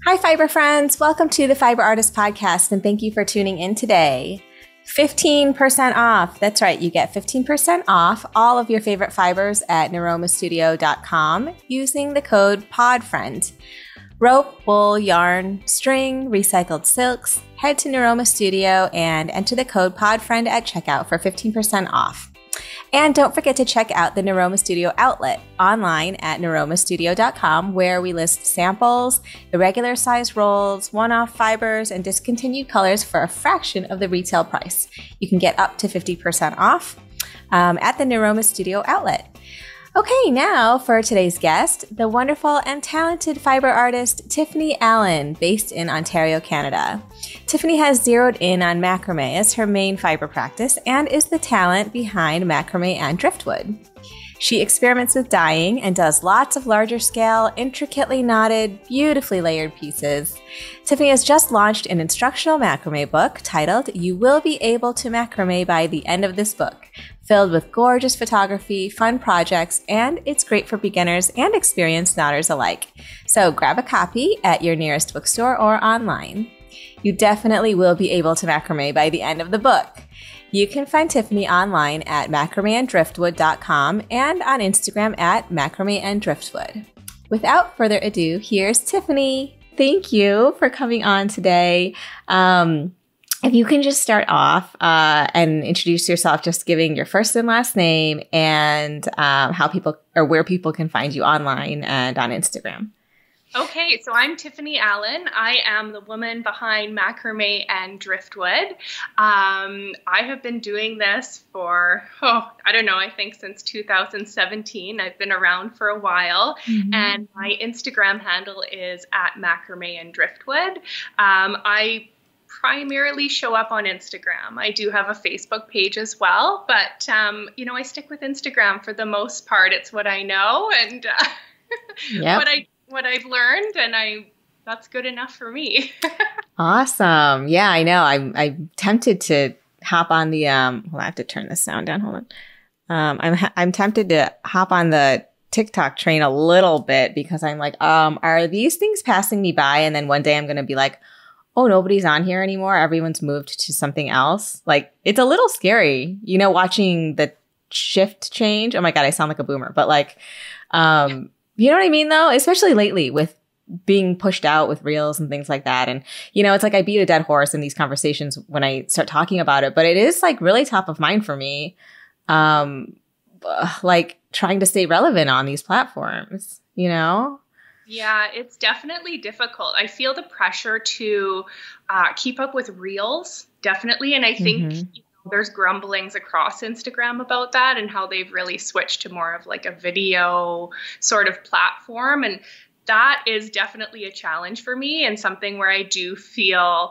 Hi, Fiber friends. Welcome to the Fiber Artist Podcast, and thank you for tuning in today. 15% off. That's right. You get 15% off all of your favorite fibers at neuromastudio.com using the code PODFRIEND. Rope, wool, yarn, string, recycled silks. Head to Neuroma Studio and enter the code PODFRIEND at checkout for 15% off. And don't forget to check out the Neuroma Studio outlet online at neuromastudio.com, where we list samples, irregular size rolls, one-off fibers, and discontinued colors for a fraction of the retail price. You can get up to 50% off at the Neuroma Studio outlet. Okay, now for today's guest, the wonderful and talented fiber artist Tiffany Allen, based in Ontario, Canada. Tiffany has zeroed in on macrame as her main fiber practice and is the talent behind Macrame and Driftwood. She experiments with dyeing and does lots of larger scale, intricately knotted, beautifully layered pieces. Tiffany has just launched an instructional macrame book titled You Will Be Able to Macrame by the End of This Book, filled with gorgeous photography, fun projects, and it's great for beginners and experienced knotters alike. So grab a copy at your nearest bookstore or online. You definitely will be able to macrame by the end of the book. You can find Tiffany online at macrameanddriftwood.com and on Instagram at macrameanddriftwood. Without further ado, here's Tiffany. Thank you for coming on today. If you can just start off and introduce yourself, just giving your first and last name and how people or where people can find you online and on Instagram. Okay, so I'm Tiffany Allen. I am the woman behind Macrame and Driftwood. I have been doing this for, I think since 2017. I've been around for a while, and my Instagram handle is at Macrame and Driftwood. I primarily show up on Instagram. I do have a Facebook page as well, but, I stick with Instagram for the most part. It's what I know and what I've learned, and that's good enough for me. Awesome. Yeah, I know. I'm tempted to hop on the I have to turn this sound down. Hold on. I'm tempted to hop on the TikTok train a little bit because I'm like, are these things passing me by? And then one day I'm going to be like, oh, nobody's on here anymore. Everyone's moved to something else. Like, it's a little scary, watching the shift change. Oh my God, I sound like a boomer, but like, you know what I mean, though? Especially lately with being pushed out with reels and things like that. And, it's like I beat a dead horse in these conversations when I start talking about it. But it is like really top of mind for me, like trying to stay relevant on these platforms, Yeah, it's definitely difficult. I feel the pressure to keep up with reels, definitely. And I think there's grumblings across Instagram about that and how they've really switched to more of like a video sort of platform. And that is definitely a challenge for me and something where I do feel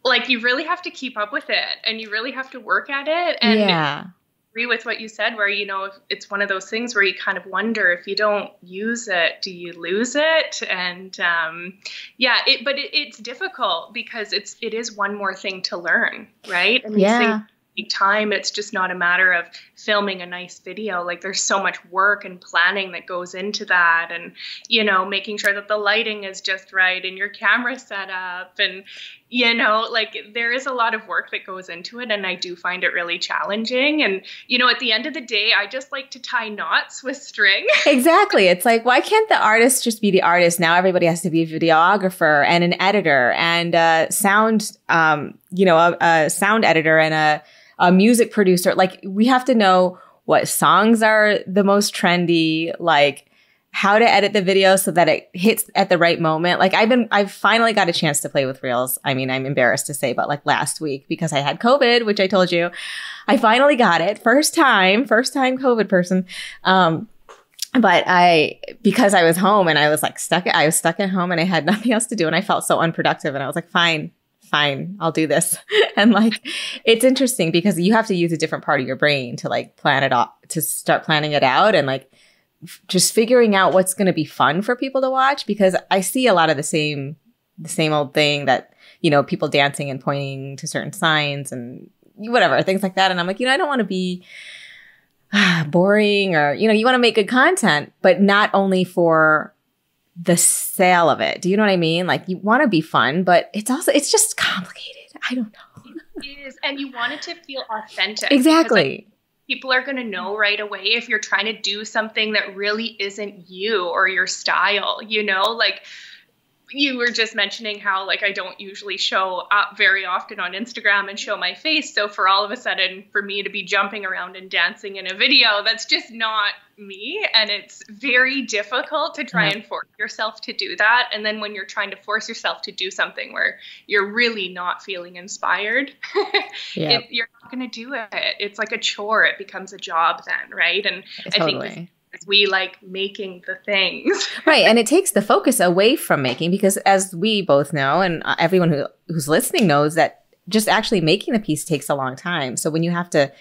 like you really have to keep up with it and you really have to work at it. And I agree with what you said, where, if it's one of those things where you kind of wonder if you don't use it, do you lose it? And but it's difficult because it is one more thing to learn, right? And these things take time. It's just not a matter of filming a nice video. Like, there's so much work and planning that goes into that, and making sure that the lighting is just right and your camera set up, and there is a lot of work that goes into it, and I do find it really challenging. And at the end of the day, I just like to tie knots with string. Exactly. It's like, why can't the artist just be the artist? Now everybody has to be a videographer and an editor and a sound editor and a music producer. Like, we have to know what songs are the most trendy, like how to edit the video so that it hits at the right moment. Like, I've finally got a chance to play with reels. I mean, I'm embarrassed to say, but like last week, because I had COVID, which I told you, I finally got it. First time COVID person. But because I was home and I was stuck at home and I had nothing else to do and I felt so unproductive, and I was like, fine, I'll do this. And like, it's interesting because you have to use a different part of your brain to like plan it out, to start planning it out, and like just figuring out what's going to be fun for people to watch, because I see a lot of the same old thing that, people dancing and pointing to certain signs and whatever, things like that. And I'm like, I don't want to be boring, or, you want to make good content, but not only for the sale of it. Do you know what I mean? Like you want to be fun, but it's just complicated. I don't know. It is. And you want it to feel authentic. Exactly. People are going to know right away if you're trying to do something that really isn't you or your style, you know, like you were just mentioning how like I don't usually show up very often on Instagram and show my face. So for all of a sudden for me to be jumping around and dancing in a video, that's just not me. And it's very difficult to try and force yourself to do that. And then when you're trying to force yourself to do something where you're really not feeling inspired, you're not going to do it. It's like a chore. It becomes a job then, right? And Totally. I think we like making the things. Right. And it takes the focus away from making, because as we both know, and everyone who's listening knows, that just actually making the piece takes a long time. So when you have to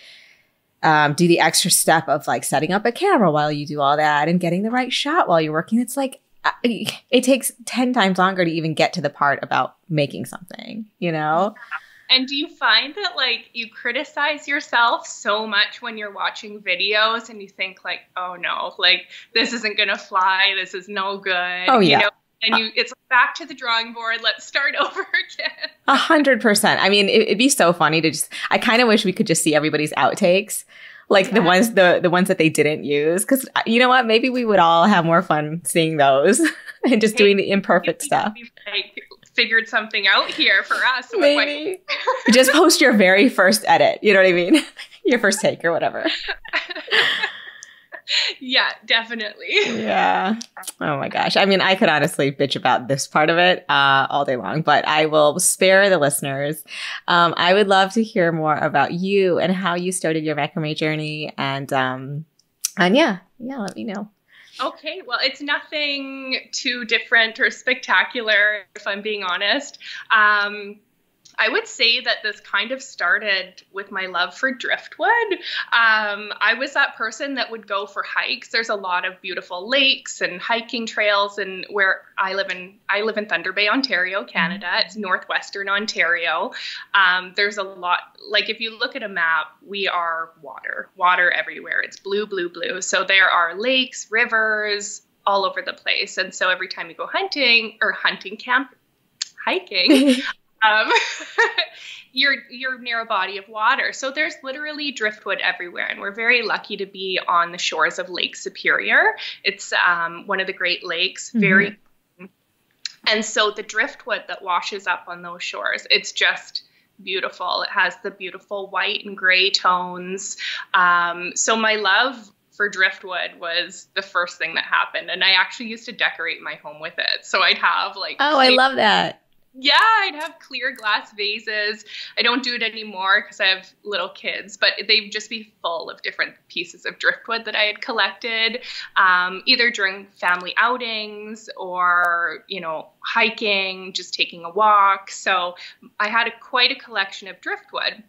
do the extra step of like setting up a camera while you do all that and getting the right shot while you're working, it's like it takes 10 times longer to even get to the part about making something, you know? And do you find that like you criticize yourself so much when you're watching videos and you think like, oh no, like this isn't going to fly. This is no good. Oh yeah. You know? And it's back to the drawing board. Let's start over again. 100%. I mean, it'd be so funny to I kind of wish we could just see everybody's outtakes. Like the ones that they didn't use. Because you know what? Maybe we would all have more fun seeing those and just doing the imperfect stuff. Like, figured something out here for us. Maybe. Just post your very first edit. You know what I mean? Your first take or whatever. Yeah, definitely. Yeah. Oh my gosh. I mean, I could honestly bitch about this part of it all day long, but I will spare the listeners. I would love to hear more about you and how you started your macrame journey. And yeah, let me know. Okay, well, it's nothing too different or spectacular, if I'm being honest. I would say that this kind of started with my love for driftwood. I was that person that would go for hikes. There's a lot of beautiful lakes and hiking trails, and where I live in Thunder Bay, Ontario, Canada. It's northwestern Ontario. There's a lot, like if you look at a map, we are water everywhere. It's blue, blue, blue. So there are lakes, rivers, all over the place. And so every time you go hiking, you're near a body of water. So there's literally driftwood everywhere. And we're very lucky to be on the shores of Lake Superior. It's one of the Great Lakes, very. And so the driftwood that washes up on those shores, it's just beautiful. It has the beautiful white and gray tones. So my love for driftwood was the first thing that happened. And I actually used to decorate my home with it. So I'd have like... Oh, I love that. Yeah, I'd have clear glass vases. I don't do it anymore because I have little kids, but they'd just be full of different pieces of driftwood that I had collected, either during family outings or, hiking, just taking a walk. So I had quite a collection of driftwood.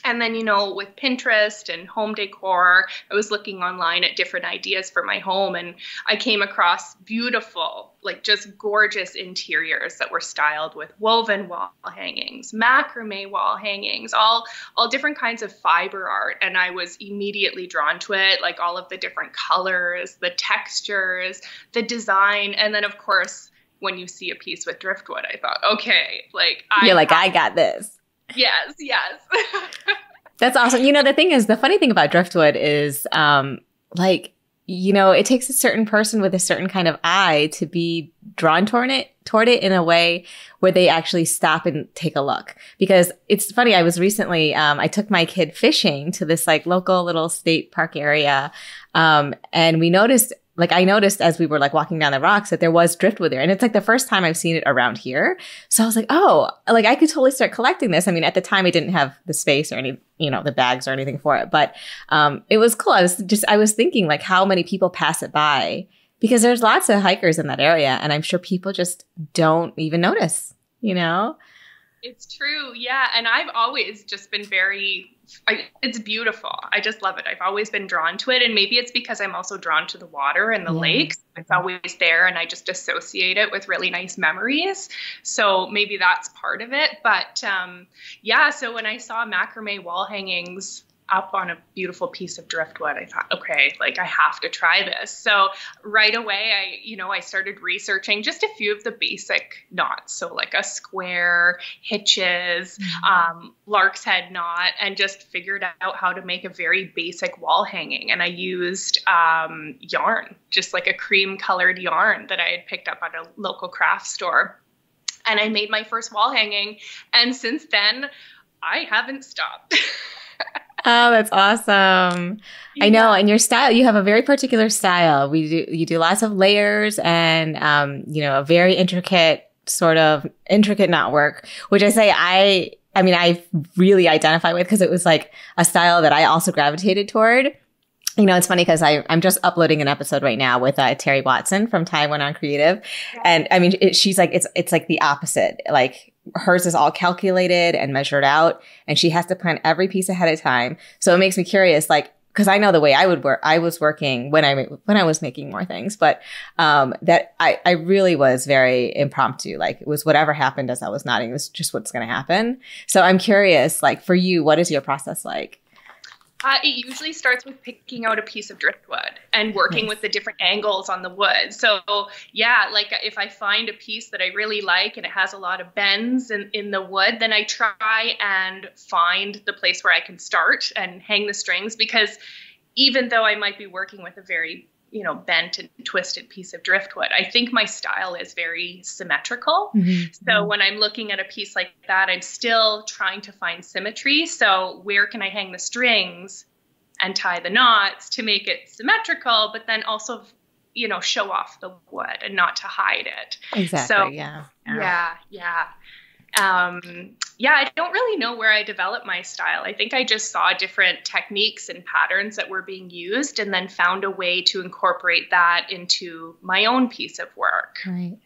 And then, with Pinterest and home decor, I was looking online at different ideas for my home, and I came across beautiful, like just gorgeous interiors that were styled with woven wall hangings, macrame wall hangings, all different kinds of fiber art. And I was immediately drawn to it, like all of the different colors, the textures, the design. And then, of course, when you see a piece with driftwood, I thought, okay, I got this. Yes. That's awesome. The thing is, the funny thing about driftwood is, it takes a certain person with a certain kind of eye to be drawn toward it in a way where they actually stop and take a look. Because it's funny, I was recently, I took my kid fishing to this local little state park area. And I noticed as we were walking down the rocks that there was driftwood there. And it's the first time I've seen it around here. So I was like, oh, I could totally start collecting this. I mean, at the time I didn't have the space or any, the bags or anything for it, but, it was cool. I was thinking how many people pass it by, because there's lots of hikers in that area. And I'm sure people just don't even notice, It's true. Yeah. And I've always just been it's beautiful. I just love it. I've always been drawn to it. And maybe it's because I'm also drawn to the water and the lakes. It's always there. And I just associate it with really nice memories. So maybe that's part of it. But so when I saw macrame wall hangings up on a beautiful piece of driftwood, I thought, okay, like I have to try this. So right away, I started researching just a few of the basic knots. So like a square, hitches, lark's head knot, and just figured out how to make a very basic wall hanging. And I used yarn, just like a cream colored yarn that I had picked up at a local craft store. And I made my first wall hanging. And since then, I haven't stopped. Oh, that's awesome. Yeah. I know. And your style, you have a very particular style. You do lots of layers and, a very intricate knot work, which I really identify with because it was like a style that I also gravitated toward. It's funny because I'm just uploading an episode right now with Terry Watson from Taiwan on Creative. Yeah. And I mean, she's like, it's like the opposite. Like hers is all calculated and measured out, and she has to plan every piece ahead of time. So it makes me curious, like, because I know the way I would work, I was working when I was making more things, but that I really was very impromptu. Like it was whatever happened as I was knotting, it was just what's going to happen. So I'm curious, like for you, what is your process like? It usually starts with picking out a piece of driftwood and working with the different angles on the wood. So yeah, like if I find a piece that I really like and it has a lot of bends in the wood, then I try and find the place where I can start and hang the strings, because even though I might be working with a very bent and twisted piece of driftwood, I think my style is very symmetrical. So when I'm looking at a piece like that, I'm still trying to find symmetry. So where can I hang the strings and tie the knots to make it symmetrical, but then also, show off the wood and not to hide it. Exactly. So, yeah. I don't really know where I developed my style. I think I just saw different techniques and patterns that were being used and then found a way to incorporate that into my own piece of work. Right.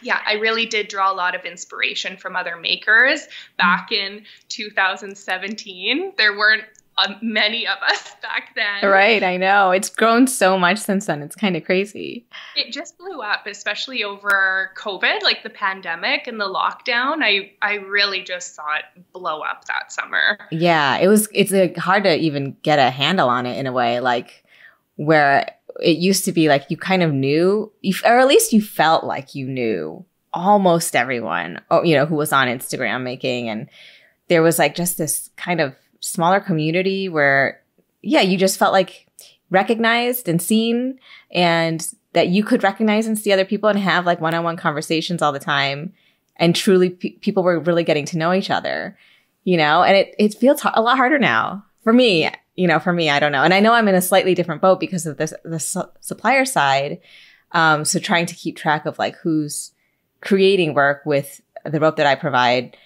Yeah, I really did draw a lot of inspiration from other makers. Back in 2017, there weren't many of us back then. Right, I know. It's grown so much since then. It's kind of crazy. It just blew up, especially over COVID, like the pandemic and the lockdown. I really just saw it blow up that summer. Yeah, it's hard to even get a handle on it in a way, like where it used to be like you kind of knew, or at least you felt like you knew almost everyone, who was on Instagram making. And there was like just this kind of smaller community where, you just felt like recognized and seen, and that you could recognize and see other people and have like one-on-one conversations all the time. And truly people were really getting to know each other, and it feels a lot harder now for me, I don't know. And I know I'm in a slightly different boat because of the supplier side. So trying to keep track of like who's creating work with the rope that I provide.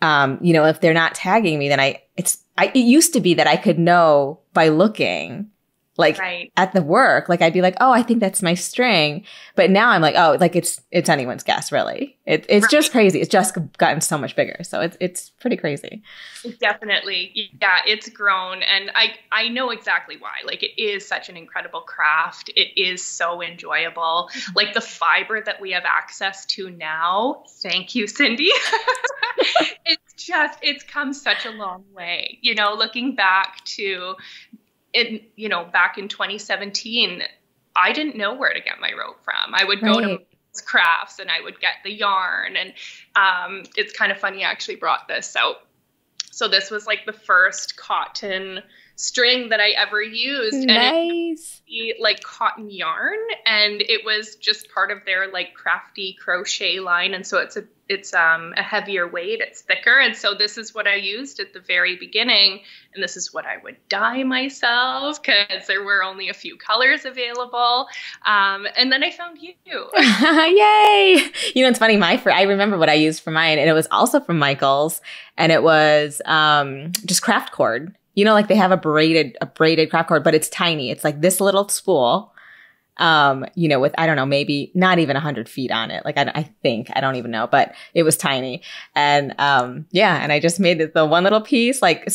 If they're not tagging me, then it used to be that I could know by looking like at the work, like I'd be like, oh, I think that's my string. But now I'm like, oh, like it's anyone's guess, really. It's just crazy. It's just gotten so much bigger. So it's pretty crazy. Definitely. Yeah, it's grown. And I know exactly why. Like it is such an incredible craft. It is so enjoyable. Like the fiber that we have access to now. Thank you, Cindy. It's come such a long way, looking back to back in 2017, I didn't know where to get my rope from. I would go to crafts and I would get the yarn. And it's kind of funny, I actually brought this out. So this was like the first cotton string that I ever used. Nice. And it was like cotton yarn, and it was just part of their like crafty crochet line. And so it's a heavier weight, it's thicker. And so this is what I used at the very beginning. And this is what I would dye myself because there were only a few colors available. And then I found you. Yay. It's funny. I remember what I used for mine, and it was also from Michael's, and it was just craft cord. Like they have a braided craft cord, but it's tiny. It's like this little spool. With, I don't know, maybe not even 100 feet on it. Like, I think, I don't even know, but it was tiny. And, and I just made it the one little piece. Like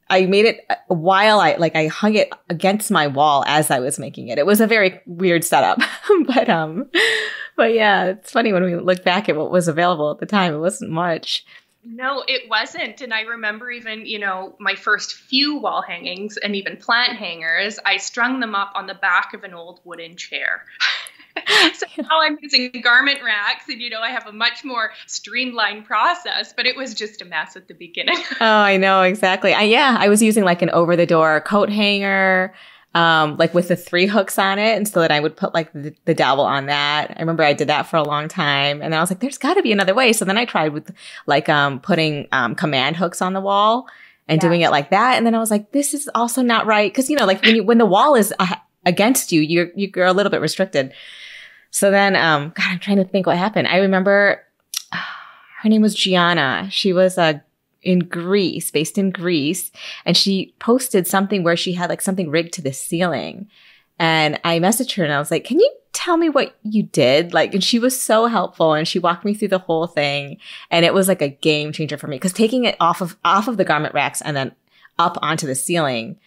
I made it while I hung it against my wall as I was making it. It was a very weird setup, but yeah, it's funny when we look back at what was available at the time. It wasn't much. No, it wasn't. And I remember even, my first few wall hangings and even plant hangers, I strung them up on the back of an old wooden chair. So now I'm using garment racks and, I have a much more streamlined process, but it was just a mess at the beginning. Oh, I know. Exactly. I was using like an over the door coat hanger, like with the 3 hooks on it. And so that I would put like the dowel on that. I remember I did that for a long time. And then I was like, there's got to be another way. So then I tried with like, putting, command hooks on the wall and doing it like that. And then I was like, this is also not right. Cause like when the wall is against you, you're a little bit restricted. So then, God, I'm trying to think what happened. I remember her name was Gianna. She was based in Greece. And she posted something where she had like something rigged to the ceiling. And I messaged her and I was like, can you tell me what you did? Like, and she was so helpful and she walked me through the whole thing. And it was like a game changer for me because taking it off of the garment racks and then up onto the ceiling,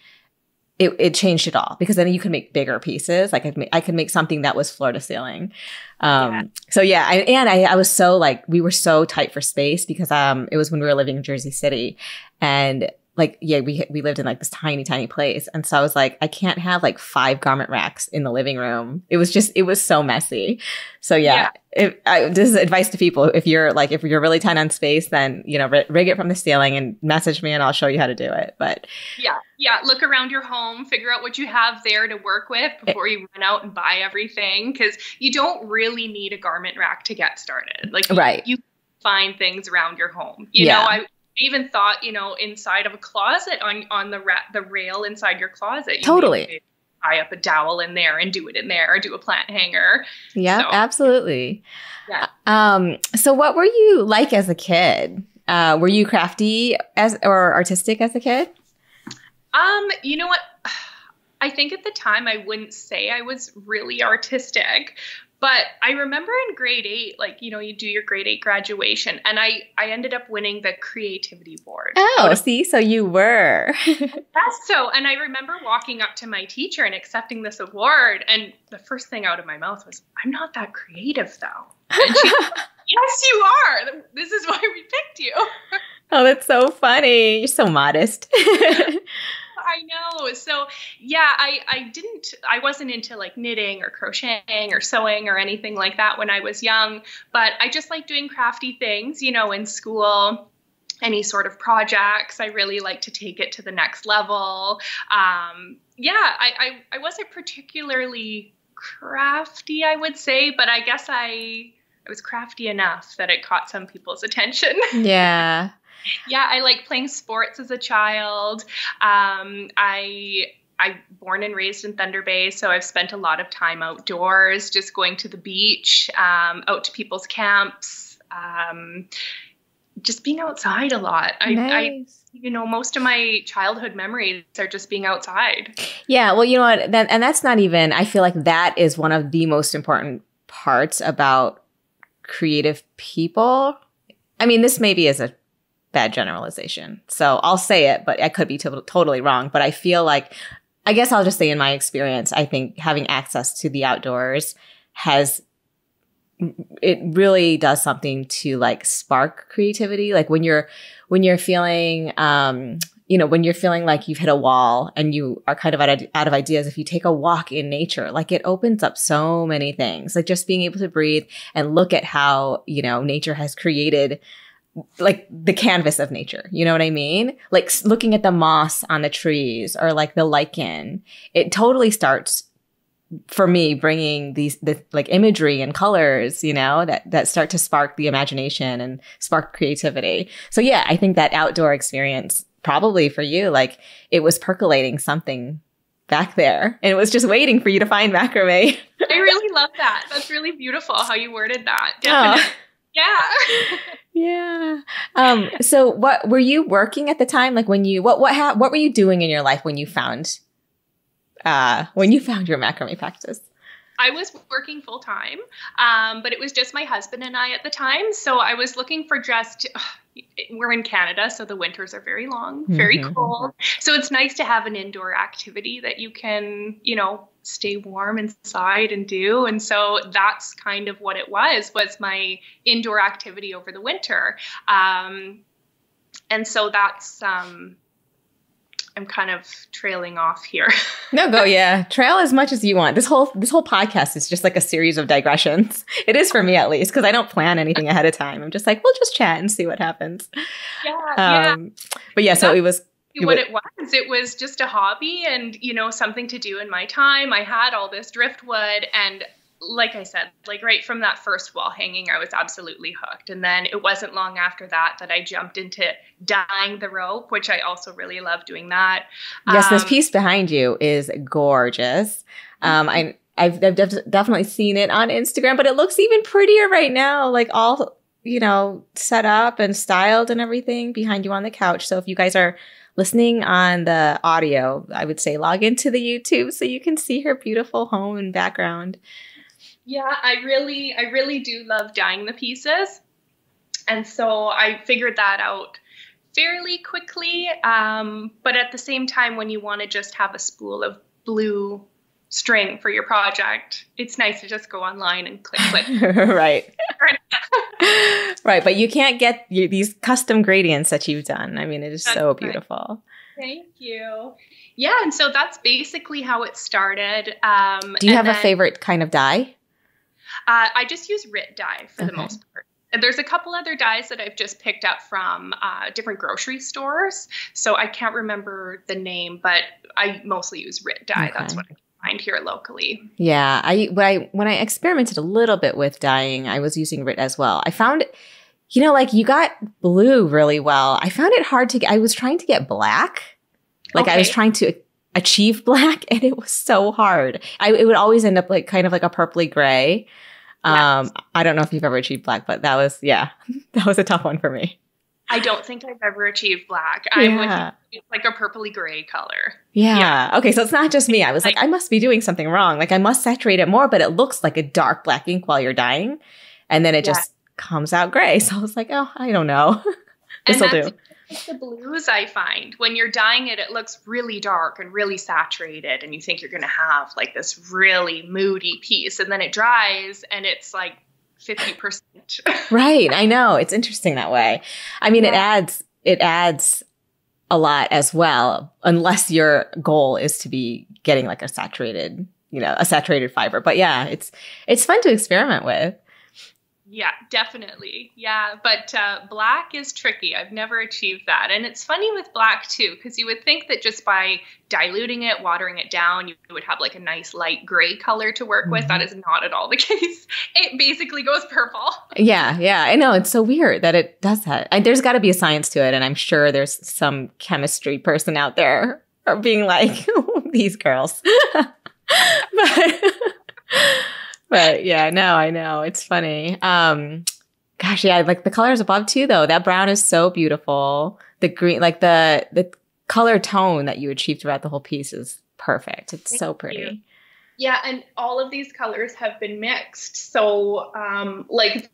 it changed it all because then you could make bigger pieces. Like I could make something that was floor to ceiling. So yeah, I was so like, we were so tight for space because, it was when we were living in Jersey City and like, yeah, we lived in like this tiny, tiny place. And so I was like, I can't have like 5 garment racks in the living room. It was so messy. So yeah. This is advice to people. If you're really tight on space, then, rig it from the ceiling and message me and I'll show you how to do it. But yeah. Look around your home, figure out what you have there to work with before you run out and buy everything. Cause you don't really need a garment rack to get started. Like you find things around your home, I even thought, inside of a closet on the rail inside your closet. Totally. Tie up a dowel in there and do it in there or do a plant hanger. Yeah, so, absolutely. Yeah. So what were you like as a kid? Were you crafty or artistic as a kid? You know what? I think at the time I wouldn't say I was really artistic, but I remember in grade 8, like, you do your grade 8 graduation and I ended up winning the creativity board. Oh, see, so you were. And I remember walking up to my teacher and accepting this award. And the first thing out of my mouth was, I'm not that creative though. And she yes, you are. This is why we picked you. Oh, that's so funny. You're so modest. I know. So yeah, I wasn't into like knitting or crocheting or sewing or anything like that when I was young, but I just like doing crafty things, in school, any sort of projects. I really like to take it to the next level. I wasn't particularly crafty, I would say, but I guess I was crafty enough that it caught some people's attention. Yeah. Yeah, I like playing sports as a child. I'm born and raised in Thunder Bay, so I've spent a lot of time outdoors, just going to the beach, out to people's camps, just being outside a lot. Nice. Most of my childhood memories are just being outside. Yeah, well, you know what? And that's not even, I feel like that is one of the most important parts about creative people. I mean, this maybe is a bad generalization. So I'll say it, but I could be totally wrong. But I feel like, I guess I'll just say in my experience, I think having access to the outdoors it really does something to like spark creativity. Like when you're feeling, when you're feeling like you've hit a wall and you are kind of out of ideas, if you take a walk in nature, like it opens up so many things, like just being able to breathe and look at how, nature has created like the canvas of nature. You know what I mean? Like looking at the moss on the trees or like the lichen, it totally starts for me bringing the like imagery and colors, that start to spark the imagination and spark creativity. So yeah, I think that outdoor experience probably for you, like it was percolating something back there and it was just waiting for you to find macrame. I really love that. That's really beautiful how you worded that. Definitely. Oh. Yeah. Yeah. So what were you working at the time? Like when you, what were you doing in your life when you found your macrame practice? I was working full time, but it was just my husband and I at the time. So I was looking for we're in Canada, so the winters are very long, very cold. So it's nice to have an indoor activity that you can, stay warm inside and do. And so that's kind of what it was my indoor activity over the winter. And so that's, I'm kind of trailing off here. No, go. Yeah. Trail as much as you want. This whole podcast is just like a series of digressions. It is for me, at least, because I don't plan anything ahead of time. I'm just like, we'll just chat and see what happens. Yeah. But yeah, so it was what it was. It was just a hobby and, you know, something to do in my time. I had all this driftwood, and like I said, like right from that first wall hanging, I was absolutely hooked. And then it wasn't long after that I jumped into dyeing the rope, which I also really love doing that. Yes, this piece behind you is gorgeous. I've definitely seen it on Instagram, but it looks even prettier right now, like all, you know, set up and styled and everything behind you on the couch. So if you guys are listening on the audio, I would say log into the YouTube so you can see her beautiful home and background. Yeah, I really do love dyeing the pieces. And so I figured that out fairly quickly. But at the same time, when you want to just have a spool of blue string for your project, it's nice to just go online and click. Right. Right. But you can't get these custom gradients that you've done. I mean, it is so beautiful. Thank you. Yeah. And so that's basically how it started. Do you have a favorite kind of dye? I just use RIT dye for the most part. And there's a couple other dyes that I've just picked up from different grocery stores. So I can't remember the name, but I mostly use RIT dye. Okay. That's what I can find here locally. Yeah. When I experimented a little bit with dyeing, I was using RIT as well. I found, you know, like you got blue really well. I found it hard to get. I was trying to get black. Like I was trying to achieve black, and it was so hard. It would always end up like kind of like a purpley gray. Yes. I don't know if you've ever achieved black, but that was a tough one for me. I don't think I've ever achieved black. I'm with it's like a purpley gray color. Yeah. Okay. So it's not just me. I was like, I must be doing something wrong. Like I must saturate it more, but it looks like a dark black ink while you're dyeing. And then it just comes out gray. So I was like, oh, I don't know. This will do. The blues, I find when you're dyeing it, it looks really dark and really saturated, and you think you're going to have like this really moody piece, and then it dries and it's like 50%. Right. I know. It's interesting that way. I mean, it adds a lot as well, unless your goal is to be getting like a saturated fiber. But yeah, it's fun to experiment with. Yeah, definitely. Yeah, but black is tricky. I've never achieved that. And it's funny with black too, because you would think that just by diluting it, watering it down, you would have like a nice light gray color to work with. That is not at all the case. It basically goes purple. Yeah, I know. It's so weird that it does that. There's got to be a science to it. And I'm sure there's some chemistry person out there or being like, these girls. But yeah, no, I know. It's funny. Gosh, yeah, like the colors above too, though. That brown is so beautiful. The green, like the color tone that you achieved throughout the whole piece is perfect. It's so pretty. You. Yeah, and all of these colors have been mixed. So like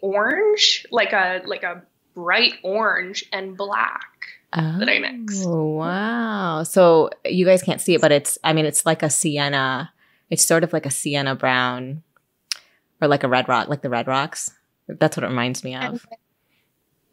orange, like a bright orange and black. That I mixed. Oh, wow. So you guys can't see it, but it's like a sienna. It's sort of like a sienna brown or like a red rock, like the red rocks. That's what it reminds me of. And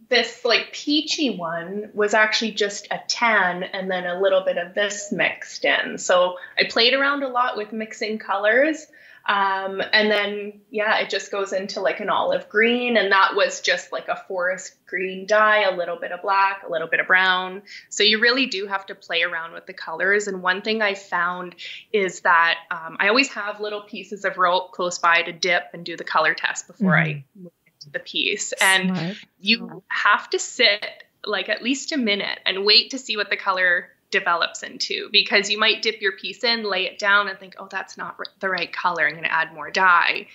this like peachy one was actually just a tan and then a little bit of this mixed in. So I played around a lot with mixing colors. And then, it just goes into like an olive green, and that was just like a forest green dye, a little bit of black, a little bit of brown. So you really do have to play around with the colors. And one thing I found is that, I always have little pieces of rope close by to dip and do the color test before I move into the piece. And you have to sit like at least a minute and wait to see what the color develops into, because you might dip your piece in, lay it down and think, oh, that's not the right color. I'm going to add more dye.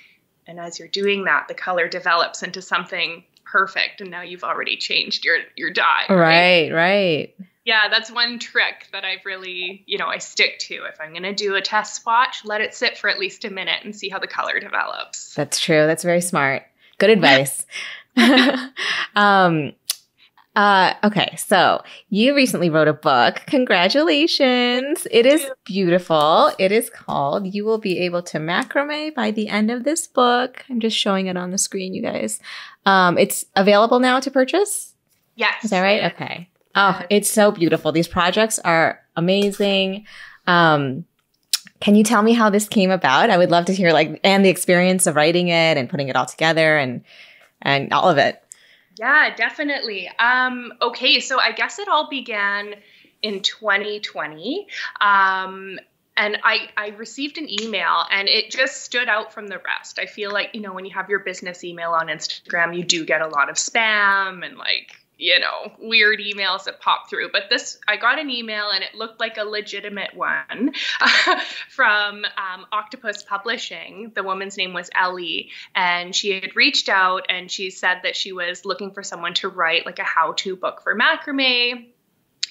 And as you're doing that, the color develops into something perfect. And now you've already changed your dye. Right. Yeah, that's one trick that I've really, I stick to. If I'm going to do a test swatch, let it sit for at least a minute and see how the color develops. That's true. That's very smart. Good advice. Okay, so you recently wrote a book. Congratulations. It is beautiful. It is called You Will Be Able to Macrame by the End of This Book. I'm just showing it on the screen, you guys. It's available now to purchase? Yes. Is that right? Okay. Oh, it's so beautiful. These projects are amazing. Can you tell me how this came about? I would love to hear and the experience of writing it and putting it all together and all of it. Yeah, definitely. Okay, so I guess it all began in 2020. And I received an email and it just stood out from the rest. I feel like, when you have your business email on Instagram, you do get a lot of spam and weird emails that pop through. But I got an email and it looked like a legitimate one from Octopus Publishing. The woman's name was Ellie, and she had reached out and she said that she was looking for someone to write a how-to book for macrame,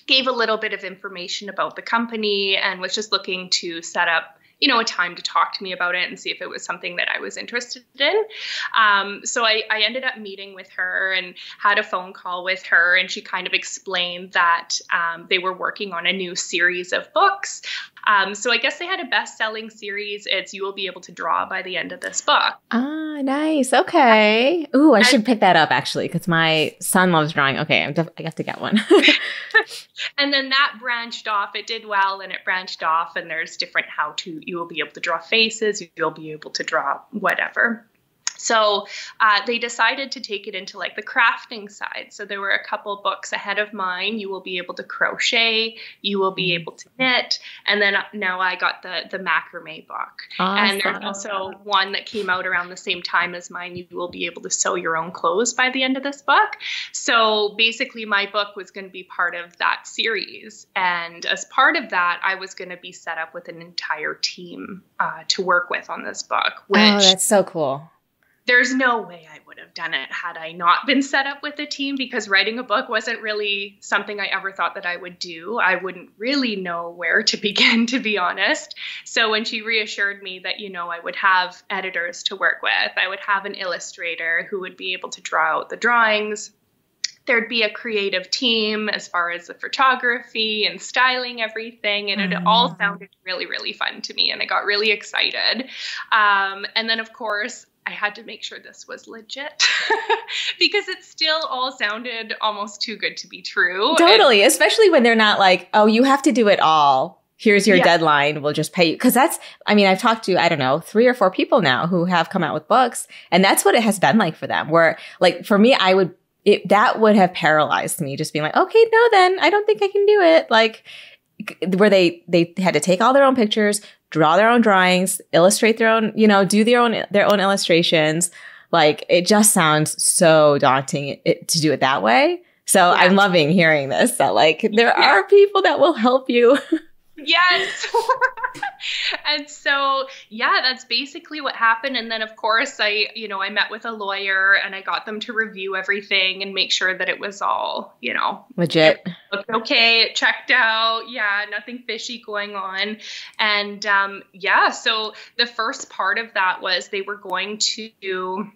gave a little bit of information about the company, and was just looking to set up a time to talk to me about it and see if it was something that I was interested in. So I ended up meeting with her and had a phone call with her, and she kind of explained that they were working on a new series of books. So I guess they had a best-selling series. It's You Will Be Able to Draw by the End of This Book. Ah, nice. Okay. Ooh, I should pick that up actually, because my son loves drawing. Okay, I have to get one. And then that branched off. It did well, and it branched off. And there's different how-to. You will be able to draw faces. You'll be able to draw whatever. So they decided to take it into the crafting side. So there were a couple books ahead of mine. You will be able to crochet. You will be able to knit. And then now I got the macrame book. Awesome. And there's also one that came out around the same time as mine. You will be able to sew your own clothes by the end of this book. So basically my book was going to be part of that series. And as part of that, I was going to be set up with an entire team to work with on this book. Which, oh, that's so cool. There's no way I would have done it had I not been set up with a team, because writing a book wasn't really something I ever thought that I would do. I wouldn't really know where to begin, to be honest. So when she reassured me that, I would have editors to work with, I would have an illustrator who would be able to draw out the drawings, there'd be a creative team as far as the photography and styling everything. And it all sounded really, really fun to me. And I got really excited. And then, of course, I had to make sure this was legit because it still all sounded almost too good to be true. Totally. Especially when they're not oh, you have to do it all. Here's your deadline. We'll just pay you. Because I've talked to, 3 or 4 people now who have come out with books. And that's what it has been like for them. Where for me, that would have paralyzed me, just being okay, no, then I don't think I can do it. Where they had to take all their own pictures, draw their own drawings, illustrate their own, do their own illustrations. It just sounds so daunting to do it that way. So I'm loving hearing this, that there are people that will help you. Yes. And so, that's basically what happened. And then, of course, I met with a lawyer and I got them to review everything and make sure that it was all, legit. It looked okay. It checked out. Yeah. Nothing fishy going on. And, so the first part of that was they were going to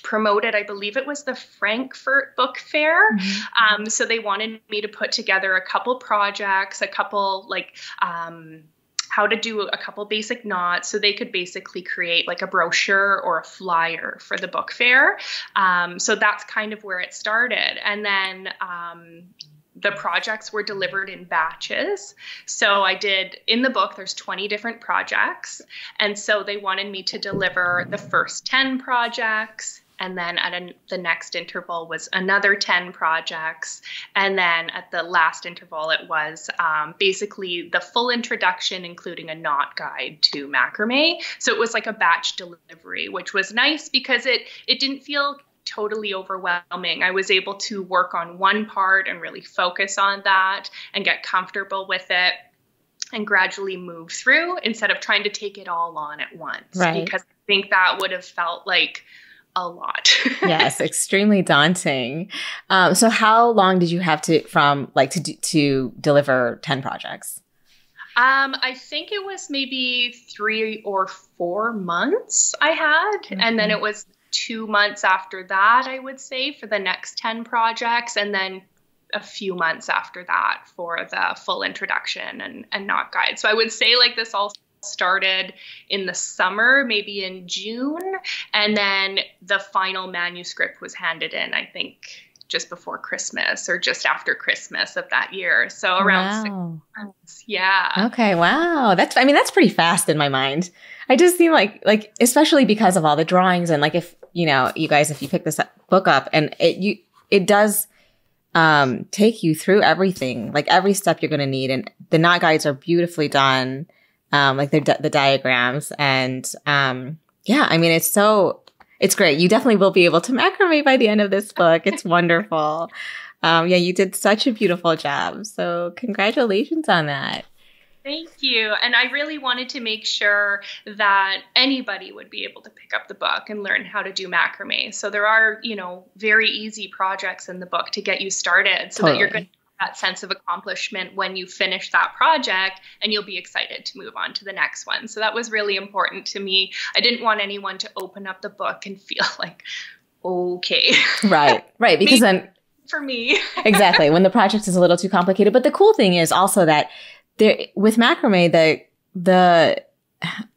promoted, I believe it was the Frankfurt Book Fair. Mm-hmm. So they wanted me to put together a couple projects, a couple how to do a couple basic knots so they could basically create a brochure or a flyer for the book fair. So that's kind of where it started. And then the projects were delivered in batches. So I did, in the book, there's 20 different projects. And so they wanted me to deliver the first 10 projects. And then at the next interval was another 10 projects. And then at the last interval, it was basically the full introduction, including a knot guide to macrame. So it was like a batch delivery, which was nice because it didn't feel totally overwhelming. I was able to work on one part and really focus on that and get comfortable with it and gradually move through instead of trying to take it all on at once. Right. Because I think that would have felt like a lot. Yes, extremely daunting. So how long did you have to to deliver 10 projects? I think it was maybe 3 or 4 months I had. Okay. And then it was 2 months after that, I would say, for the next 10 projects. And then a few months after that for the full introduction and knot guide. So I would say like this all started in the summer, maybe in June. And then the final manuscript was handed in, I think, just before Christmas or just after Christmas of that year. So around 6 months. Yeah. Okay. Wow. That's pretty fast in my mind. I just seem like, especially because of all the drawings and like, if, you know, you guys, if you pick this book up and it does take you through everything, like every step you're going to need. And the knot guides are beautifully done. Like the diagrams and, yeah, I mean, it's great. You definitely will be able to macrame by the end of this book. It's wonderful. Yeah, you did such a beautiful job. So congratulations on that. Thank you. And I really wanted to make sure that anybody would be able to pick up the book and learn how to do macrame. So there are, you know, very easy projects in the book to get you started so that you're going to have that sense of accomplishment when you finish that project and you'll be excited to move on to the next one. So that was really important to me. I didn't want anyone to open up the book and feel like, okay. Right. Because then for me. Exactly. When the project is a little too complicated. But the cool thing is also that with macrame, the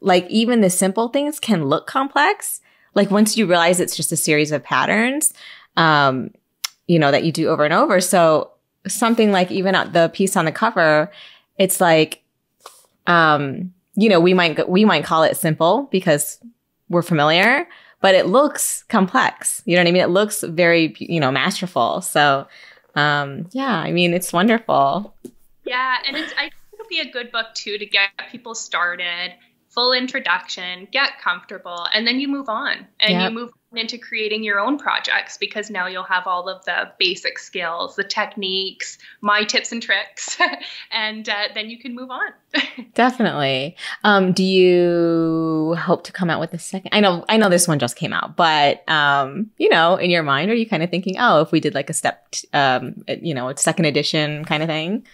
like even the simple things can look complex. Like once you realize it's just a series of patterns, you know, that you do over and over. So something like even the piece on the cover, it's like, you know, we might call it simple because we're familiar, but it looks complex. You know what I mean? It looks very, you know, masterful. So, yeah, I mean, it's wonderful. Yeah. And I think it'll be a good book too, to get people started, full introduction, get comfortable, and then you move on and you move on into creating your own projects because now you'll have all of the basic skills, the techniques, my tips and tricks, and then you can move on. Definitely. Do you hope to come out with a second? I know this one just came out, but, you know, in your mind, are you kind of thinking, oh, if we did like a you know, a second edition kind of thing?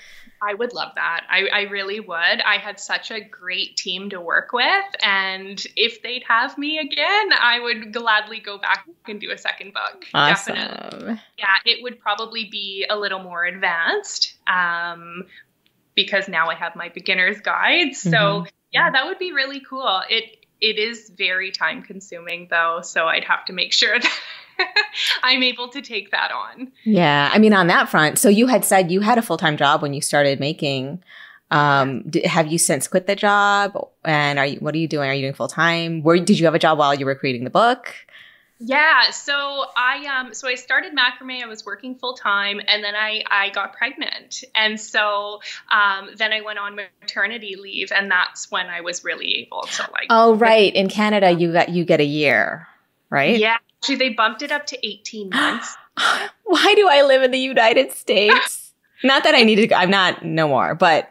I would love that. I really would. I had such a great team to work with. And if they'd have me again, I would gladly go back and do a second book. Awesome. Definitely. Yeah, it would probably be a little more advanced because now I have my beginner's guide. So yeah, that would be really cool. It is very time consuming though. So I'd have to make sure that I'm able to take that on. Yeah. I mean, on that front, so you had said you had a full-time job when you started making. Have you since quit the job? And what are you doing? Are you doing full-time? Did you have a job while you were creating the book? Yeah. So I started Macrame. I was working full-time and then I got pregnant. And so then I went on maternity leave and that's when I was really able to like. Oh, right. In Canada, you get a year, right? Yeah. Actually, they bumped it up to 18 months. Why do I live in the United States? Not that I need to go. I'm not no more, but.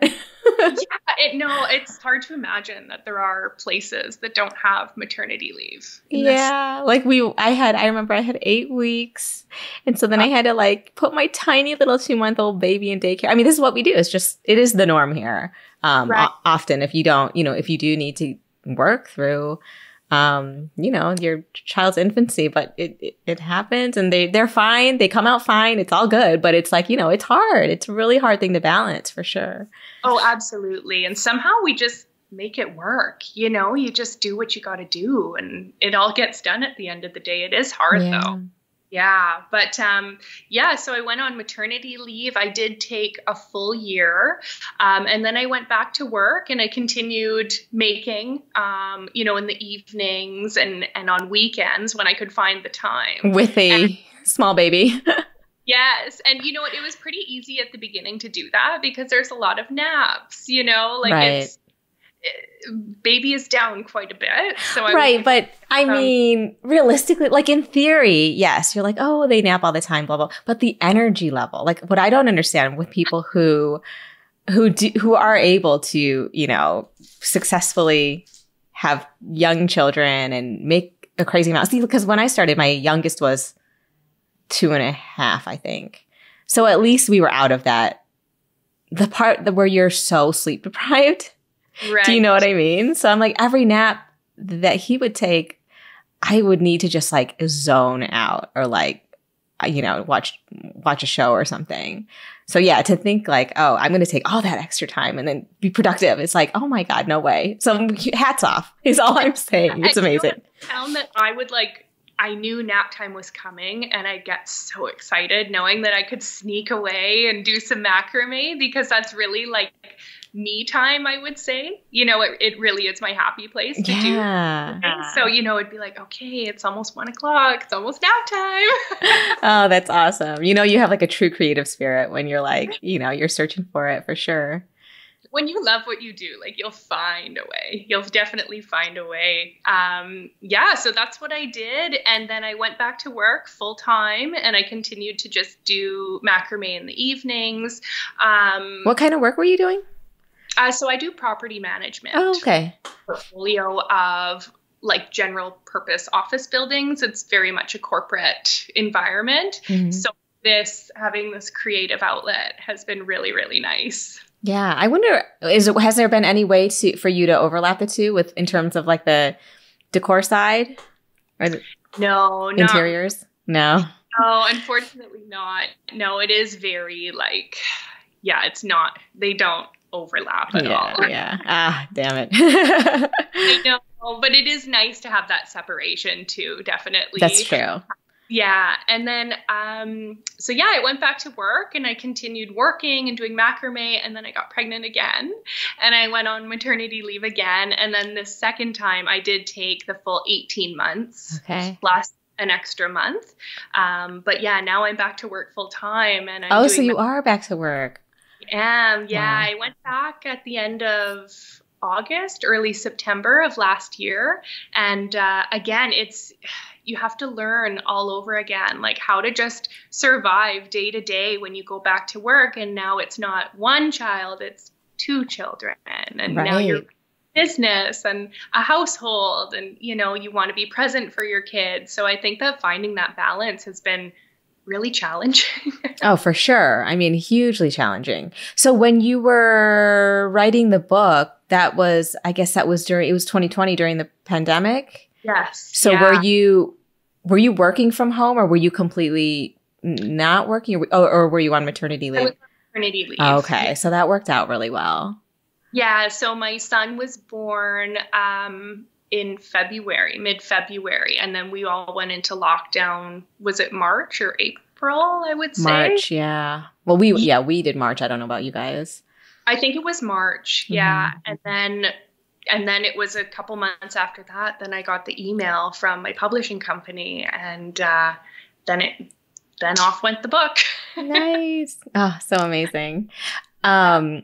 It's hard to imagine that there are places that don't have maternity leave. Yeah. Like I remember I had 8 weeks. And so then I had to like put my tiny little 2-month-old baby in daycare. I mean, this is what we do. It is the norm here. Right. Often if you don't, you know, if you do need to work through, you know, your child's infancy, but it happens and they're fine. They come out fine. It's all good, but it's like, you know, it's hard. It's a really hard thing to balance for sure. Oh, absolutely. And somehow we just make it work. You know, you just do what you got to do and it all gets done at the end of the day. It is hard though. Yeah. But, so I went on maternity leave. I did take a full year. And then I went back to work and I continued making, you know, in the evenings and on weekends when I could find the time. With a small baby. Yes. And you know what? It was pretty easy at the beginning to do that because there's a lot of naps, you know, like baby is down quite a bit. So but I mean, realistically, like in theory, yes, you're like, oh, they nap all the time, blah, blah. But the energy level, like what I don't understand with people who are able to, you know, successfully have young children and make a crazy amount. See, because when I started, my youngest was 2.5, I think. So at least we were out of that the part where you're so sleep deprived. Right. Do you know what I mean? So I'm like, every nap that he would take, I would need to just like zone out or like, watch a show or something. So yeah, to think like, oh, I'm going to take all that extra time and then be productive. It's like, oh my God, no way. So hats off is all I'm saying. It's amazing. I found that I knew nap time was coming and I get so excited knowing that I could sneak away and do some macrame, because that's really like me time, I would say. It really is my happy place to do. So, it'd be like, okay, it's almost 1 o'clock. It's almost nap time. Oh, that's awesome. You have like a true creative spirit when you're like, you're searching for it for sure. When you love what you do, like you'll find a way. You'll definitely find a way. So that's what I did. And then I went back to work full time and I continued to just do macrame in the evenings. What kind of work were you doing? So I do property management. Oh, okay. Portfolio of like general purpose office buildings. It's very much a corporate environment. Mm-hmm. So having this creative outlet has been really, really nice. Yeah. I wonder, has there been any way for you to overlap the two in terms of like the decor side or the interiors? No. Oh, unfortunately not. No, it is very like, it's not, they don't overlap at all. Yeah. Ah, damn it. I know, but it is nice to have that separation too, definitely. That's true. Yeah. And then, I went back to work and I continued working and doing macrame, and then I got pregnant again and I went on maternity leave again. And then the second time I did take the full 18 months plus an extra month. Now I'm back to work full time and so you are back to work. Wow. I went back at the end of August, early September of last year. And again, you have to learn all over again, like how to just survive day to day when you go back to work. And now it's not one child, it's 2 children. And now you're business and a household and, you want to be present for your kids. So I think that finding that balance has been really challenging. Oh, for sure. I mean, hugely challenging. So when you were writing the book, it was 2020 during the pandemic? Yes. So were you working from home or were you completely not working or were you on maternity leave? I was on maternity leave. Oh, okay. So that worked out really well. Yeah. So my son was born in February, mid-February. And then we all went into lockdown. Was it March or April, I would say? March, yeah. Well, we did March. I don't know about you guys. I think it was March. Yeah. Mm-hmm. And then it was a couple months after that, then I got the email from my publishing company and then off went the book. Nice. Oh, so amazing. Oh,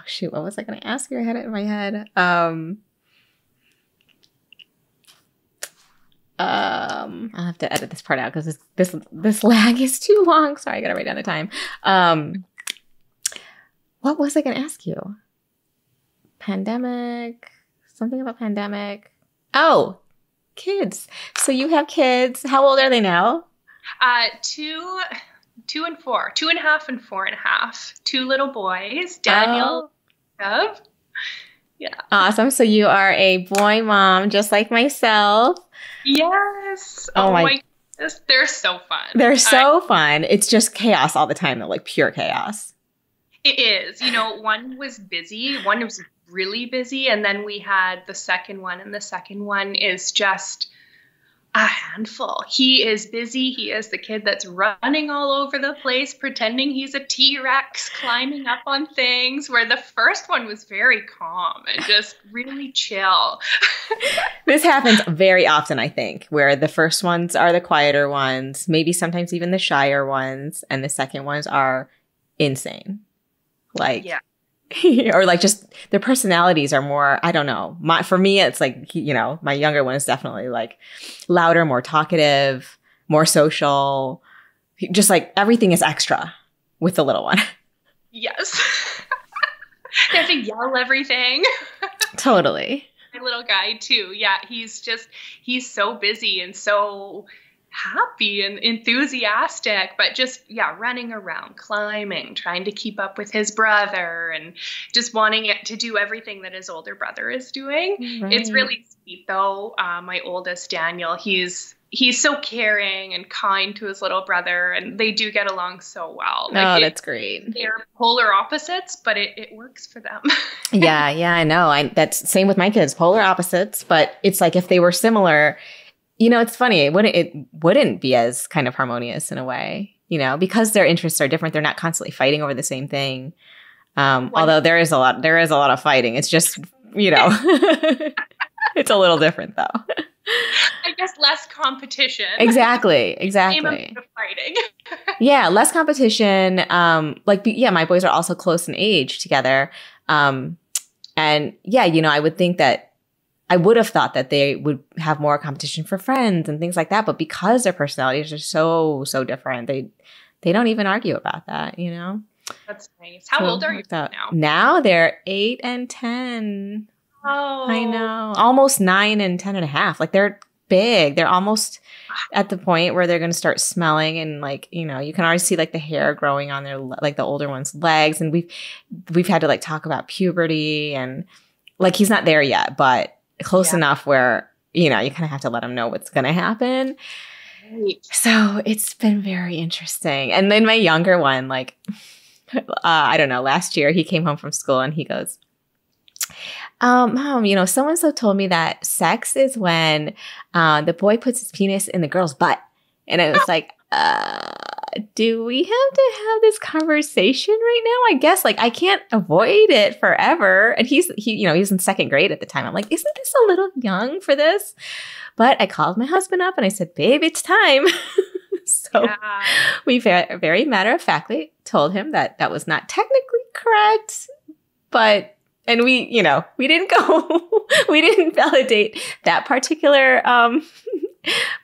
shoot. What was I going to ask you? I had it in my head. I'll have to edit this part out because this lag is too long. Sorry, I got to write down the time. What was I going to ask you? Pandemic, something about pandemic. Oh, kids. So you have kids. How old are they now? 2 and 4, 2.5 and 4.5. 2 little boys, Daniel. Oh. Yeah. Awesome. So you are a boy mom, just like myself. Yes. Oh my goodness. They're so fun. They're so fun. It's just chaos all the time, though, like pure chaos. It is. One was busy. One was really busy. And then we had the second one. And the second one is just a handful. He is busy. He is the kid that's running all over the place, pretending he's a T-Rex, climbing up on things, where the first one was very calm and just really chill. This happens very often, I think, where the first ones are the quieter ones, maybe sometimes even the shyer ones, and the second ones are insane. Like, yeah. Or like just their personalities are more, I don't know. For me, it's like, my younger one is definitely like louder, more talkative, more social. Just like everything is extra with the little one. Yes. They have to yell everything. Totally. My little guy too. Yeah. He's so busy and so happy and enthusiastic, but just, yeah, running around, climbing, trying to keep up with his brother and just wanting it to do everything that his older brother is doing. Right. It's really sweet though. My oldest Daniel, he's so caring and kind to his little brother, and they do get along so well. That's great. They're polar opposites, but it works for them. Yeah, I know. That's same with my kids, polar opposites, but it's like if they were similar, it's funny. It wouldn't be as kind of harmonious in a way, because their interests are different. They're not constantly fighting over the same thing. Although there is a lot of fighting. It's just, it's a little different though. I guess less competition. Exactly. Same amount of fighting. Yeah, less competition. My boys are also close in age together. And yeah, I would think that I would have thought that they would have more competition for friends and things like that. But because their personalities are so different, they don't even argue about that, That's nice. How old are you now? Now they're 8 and 10. Oh, I know. Almost 9 and 10 and a half. Like they're big. They're almost at the point where they're going to start smelling, and you can already see like the hair growing on their, like the older one's legs. And we've had to like talk about puberty, and like he's not there yet, but close enough where, you kind of have to let him know what's going to happen. Right. So it's been very interesting. And then my younger one, like, I don't know, last year he came home from school and he goes, Mom, so-and-so told me that sex is when the boy puts his penis in the girl's butt. And I was like, do we have to have this conversation right now? I guess like I can't avoid it forever. And he was in second grade at the time. I'm like, isn't this a little young for this? But I called my husband up and I said, babe, it's time. So we very matter-of-factly told him that was not technically correct, but, and we didn't validate that particular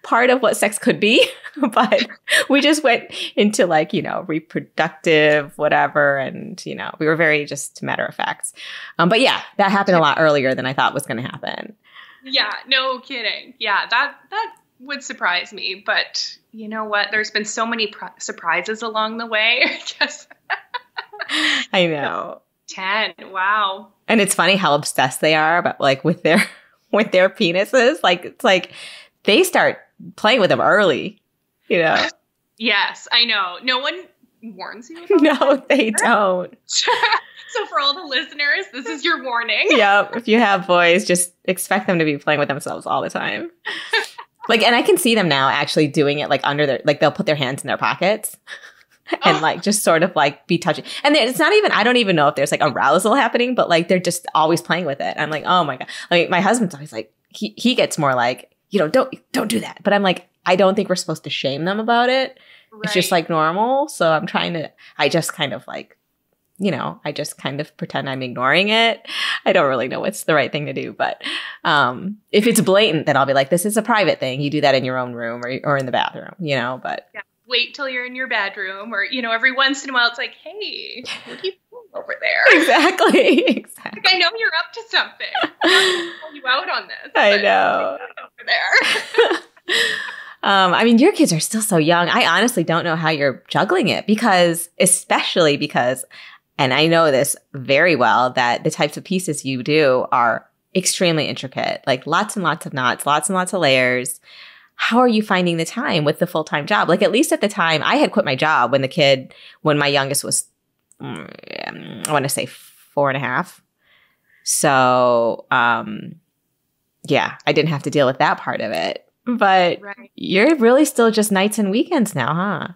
part of what sex could be, but we just went into like, reproductive, whatever. And, we were very just matter of fact. But yeah, that happened a lot earlier than I thought was going to happen. Yeah, no kidding. Yeah, that would surprise me. But you know what? There's been so many surprises along the way. I guess. I know. 10. Wow. And it's funny how obsessed they are about like with their penises. Like it's like they start playing with them early, Yes, I know. No one warns you about No, they don't. So for all the listeners, this is your warning. Yep. If you have boys, just expect them to be playing with themselves all the time. Like, and I can see them now actually doing it like under their, like they'll put their hands in their pockets and like just sort of like be touching. And it's not even, I don't even know if there's like arousal happening, but like they're just always playing with it. I'm like, oh my God. Like my husband's always like, he gets more like, don't do that. But I'm like, I don't think we're supposed to shame them about it. Right. It's just like normal. So I just kind of like, I just kind of pretend I'm ignoring it. I don't really know what's the right thing to do. But if it's blatant, then I'll be like, this is a private thing. You do that in your own room or in the bathroom, but. Yeah. Wait till you're in your bedroom or, every once in a while it's like, hey, what are you doing over there? Exactly. Like, I know you're up to something. I'm going to call you out on this. I know. Over there. Your kids are still so young. I honestly don't know how you're juggling it especially because, and I know this very well, that the types of pieces you do are extremely intricate, like lots and lots of knots, lots and lots of layers. How are you finding the time with the full-time job? Like at least at the time, I had quit my job when my youngest was, I want to say 4.5. So, yeah, I didn't have to deal with that part of it. But You're really still just nights and weekends now, huh?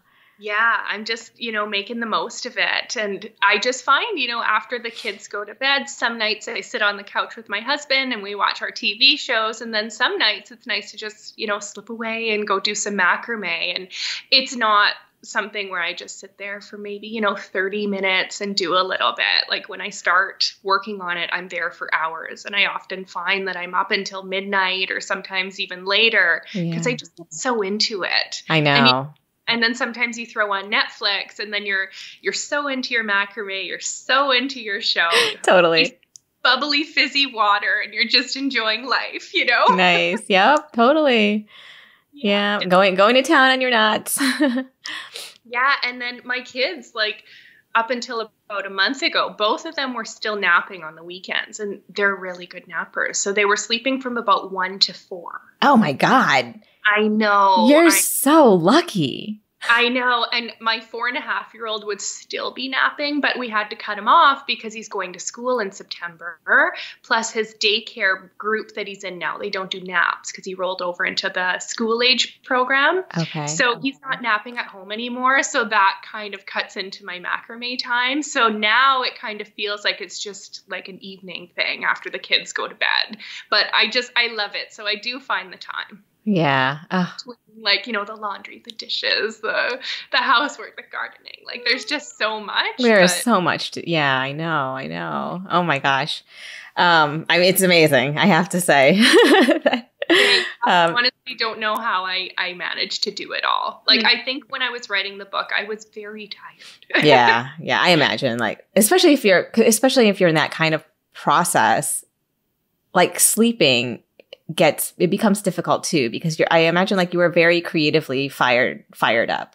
Yeah, I'm just, making the most of it. And I just find, after the kids go to bed, some nights I sit on the couch with my husband and we watch our TV shows. And then some nights it's nice to just, slip away and go do some macrame. And it's not something where I just sit there for maybe, 30 minutes and do a little bit. Like when I start working on it, I'm there for hours. And I often find that I'm up until midnight or sometimes even later because I just get so into it. I know. And then sometimes you throw on Netflix and then you're so into your macrame, you're so into your show. Totally. Bubbly, fizzy water and you're just enjoying life, Nice. Yep, totally. Yeah. Going to town on your knots. Yeah. And then my kids, like up until about a month ago, both of them were still napping on the weekends, and they're really good nappers. So they were sleeping from about 1 to 4. Oh my God. I know. You're so lucky. I know. And my 4.5-year-old would still be napping, but we had to cut him off because he's going to school in September. Plus his daycare group that he's in now, they don't do naps because he rolled over into the school age program. Okay. So he's not napping at home anymore. So that kind of cuts into my macrame time. So now it kind of feels like it's just like an evening thing after the kids go to bed. But I love it. So I do find the time. Yeah. Like, you know, the laundry, the dishes, the housework, the gardening. Like, there's just so much. There's so much yeah, I know. Oh my gosh. I mean, it's amazing, I have to say. I honestly don't know how I managed to do it all. Like, I think when I was writing the book, I was very tired. Yeah, I imagine. Like, especially if you're in that kind of process, like sleeping it becomes difficult too, because I imagine like you were very creatively fired up.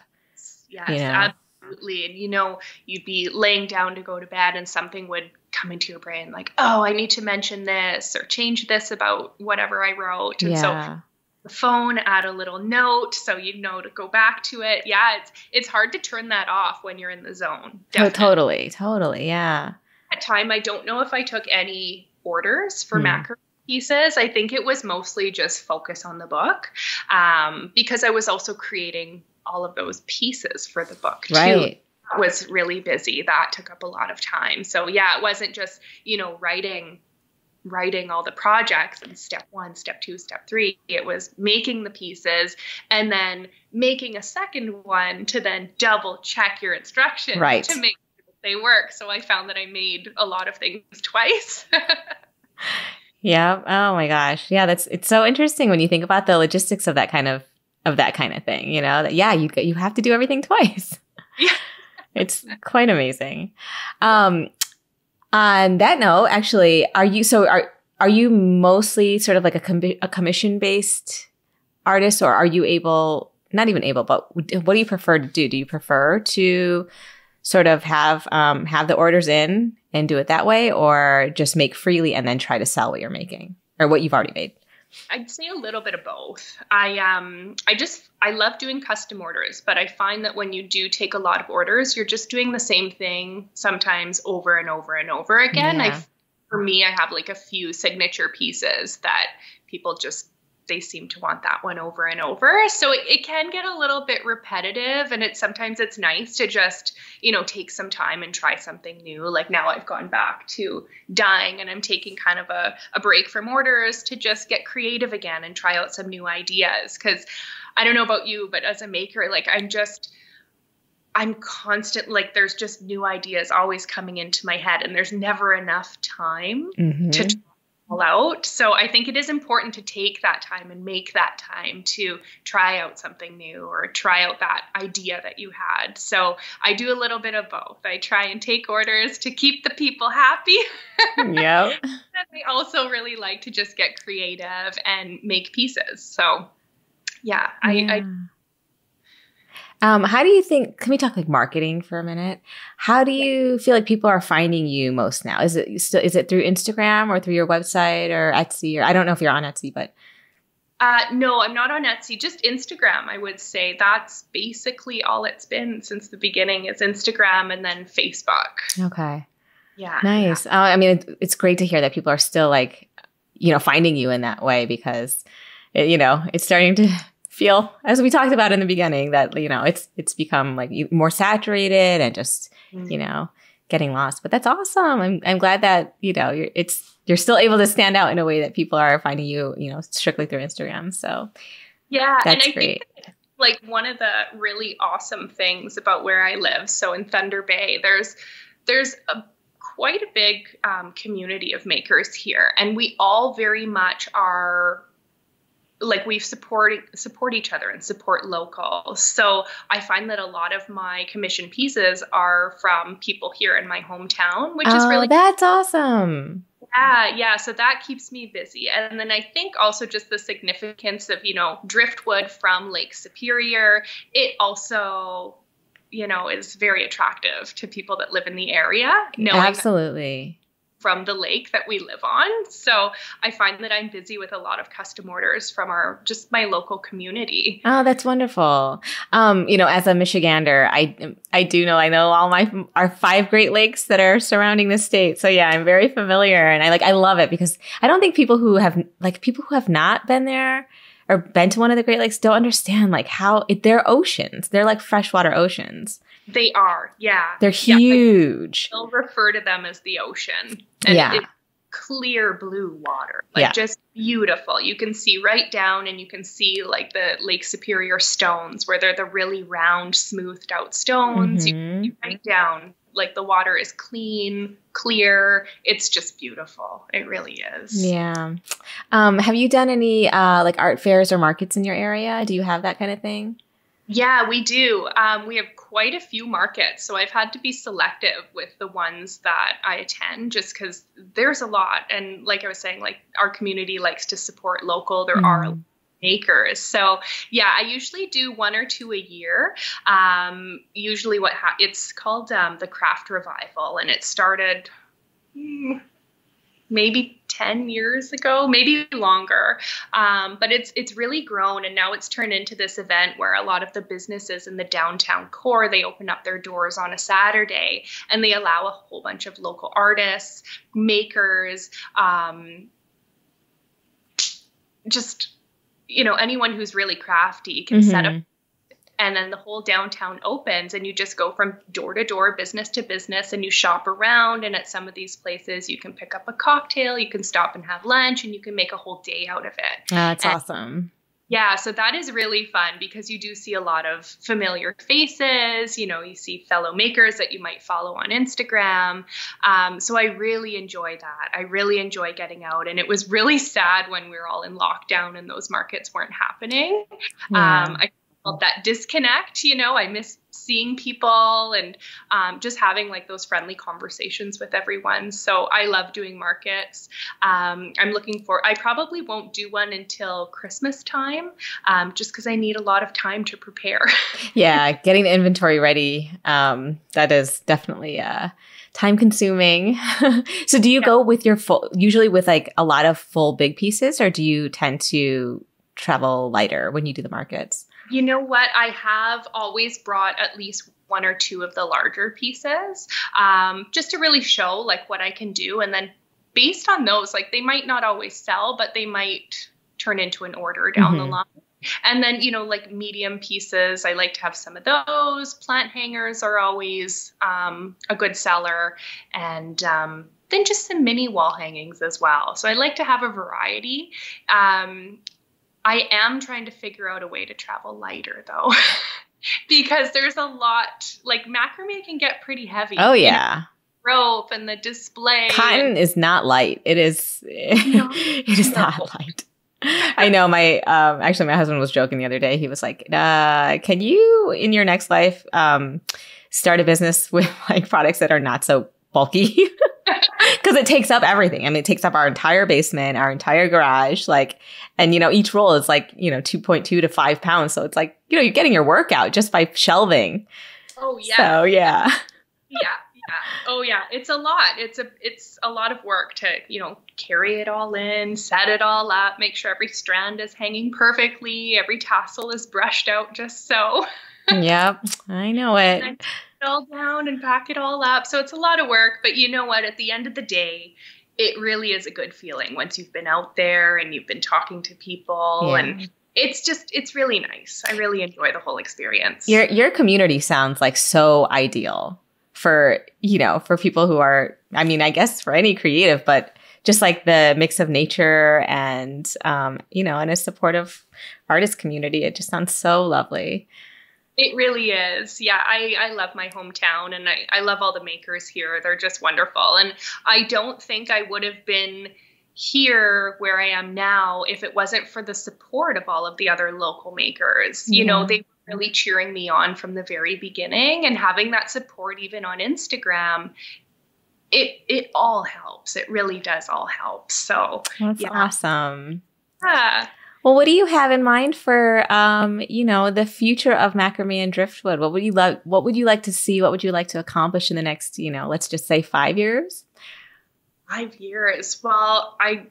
Yes, you know? Absolutely. And you know, you'd be laying down to go to bed and something would come into your brain like, oh, I need to mention this or change this about whatever I wrote. And so the phone, add a little note so you know to go back to it. Yeah, it's hard to turn that off when you're in the zone. Definitely. Totally. Yeah. At time, I don't know if I took any orders for macrame pieces. I think it was mostly just focus on the book, because I was also creating all of those pieces for the book too. Right. I was really busy. That took up a lot of time. So yeah, it wasn't just, you know, writing all the projects and step 1, step 2, step 3. It was making the pieces and then making a second one to then double check your instructions to make sure that they work. So I found that I made a lot of things twice. Yeah. Oh my gosh. Yeah. It's so interesting when you think about the logistics of that kind of thing, you know, that, you have to do everything twice. Yeah. It's quite amazing. On that note, actually, are you mostly sort of like a commission-based artist, or are you not even able, but what do you prefer to do? Do you prefer to sort of have the orders in and do it that way, or just make freely and then try to sell what you're making or what you've already made? I'd say a little bit of both. I love doing custom orders, but I find that when you do take a lot of orders, you're just doing the same thing sometimes over and over and over again. Yeah. For me, I have like a few signature pieces that people they seem to want that one over and over. So it can get a little bit repetitive, and sometimes it's nice to just, you know, take some time and try something new. Like now I've gone back to dyeing and I'm taking kind of a break from orders to just get creative again and try out some new ideas. Cause I don't know about you, but as a maker, like I'm constant, like there's just new ideas always coming into my head, and there's never enough time to try all out. So I think it is important to take that time and make that time to try out something new or try out that idea that you had. So I do a little bit of both. I try and take orders to keep the people happy. Yeah. And I also really like to just get creative and make pieces. So yeah. How do you think, can we talk like marketing for a minute? How do you feel like people are finding you most now? Is it through Instagram or through your website or Etsy, or I don't know if you're on Etsy, but. No, I'm not on Etsy, just Instagram. I would say that's basically all it's been since the beginning is Instagram and then Facebook. Okay. Yeah. Nice. Yeah. I mean, it's great to hear that people are still like, you know, finding you in that way, because it's starting to feel, as we talked about in the beginning, that, you know, it's become like more saturated and just, you know, getting lost. But that's awesome. I'm glad that, you know, you're still able to stand out in a way that people are finding you, you know, strictly through Instagram. So yeah, that's and I great. think like one of the really awesome things about where I live, so in Thunder Bay, there's quite a big community of makers here, and we all very much are like we support each other and support local. So I find that a lot of my commission pieces are from people here in my hometown, which is really, that's awesome. Yeah. So that keeps me busy. And then I think also just the significance of, driftwood from Lake Superior. It also, is very attractive to people that live in the area, knowing Absolutely. from the lake that we live on. So I find that I'm busy with a lot of custom orders from my local community. Oh, that's wonderful. As a Michigander, I know our 5 Great Lakes that are surrounding the state. So yeah, I'm very familiar, and I love it because I don't think people who have not been there or been to one of the Great Lakes don't understand they're oceans. They're like freshwater oceans. They are, yeah. They're huge. They'll refer to them as the ocean. And it's clear blue water. Just beautiful. You can see right down, and you can see the Lake Superior stones where they're the really round, smoothed out stones. Mm-hmm. You can see right down. The water is clean, clear. It's just beautiful. It really is. Yeah. Have you done any art fairs or markets in your area? Do you have that kind of thing? Yeah, we do. We have quite a few markets, so I've had to be selective with the ones that I attend just because there's a lot. And like I was saying, our community likes to support local. There are makers. So yeah, I usually do 1 or 2 a year. Usually it's called the Craft Revival, and it started maybe 10 years ago, maybe longer. But it's really grown, and now it's turned into this event where a lot of the businesses in the downtown core, they open up their doors on a Saturday, and they allow a whole bunch of local artists, makers, anyone who's really crafty can set up. And then the whole downtown opens, and you just go from door to door, business to business, and you shop around. And at some of these places, you can pick up a cocktail, you can stop and have lunch, and you can make a whole day out of it. That's awesome. Yeah, so that is really fun because you do see a lot of familiar faces. You see fellow makers that you might follow on Instagram. So I really enjoy that. I really enjoy getting out. And it was really sad when we were all in lockdown and those markets weren't happening. Yeah. I felt that disconnect, I miss seeing people and just having those friendly conversations with everyone. So I love doing markets. I probably won't do one until Christmas time, just because I need a lot of time to prepare. Yeah, getting the inventory ready, that is definitely time consuming. So do you go with usually with a lot of full big pieces, or do you tend to travel lighter when you do the markets? You know what? I have always brought at least 1 or 2 of the larger pieces, just to really show what I can do. And then based on those, they might not always sell, but they might turn into an order down the line. And then, medium pieces, I like to have some of those. Plant hangers are always a good seller. And then just some mini wall hangings as well. So I like to have a variety. I am trying to figure out a way to travel lighter, though, because there's a lot. Macrame can get pretty heavy. Oh, yeah. Rope and the display. Cotton is not light. It is. It is not light. I know. My husband was joking the other day. He was like, "Can you, in your next life, start a business with products that are not so bulky?" Because it takes up everything. I mean, it takes up our entire basement, our entire garage, and each roll is 2.2 to 5 pounds. So it's you're getting your workout just by shelving. Oh yeah. So yeah. Yeah. Oh yeah. It's a lot. It's a lot of work to, carry it all in, set it all up, make sure every strand is hanging perfectly. Every tassel is brushed out just so. Yep. I know it. And it all down and pack it all up. So it's a lot of work, but you know what? At the end of the day, it really is a good feeling once you've been out there and you've been talking to people, and it's really nice. I really enjoy the whole experience. Your community sounds so ideal for people who are, I guess for any creative, but just the mix of nature and, and a supportive artist community. It just sounds so lovely. It really is. Yeah, I love my hometown, and I love all the makers here. They're just wonderful. And I don't think I would have been here where I am now if it wasn't for the support of all of the other local makers. They were really cheering me on from the very beginning, and having that support even on Instagram it all helps. It really does all help. So that's awesome. Yeah. Well, what do you have in mind for, the future of macrame and driftwood? What would you like? What would you like to see? What would you like to accomplish in the next, let's just say 5 years? 5 years. Well, I'd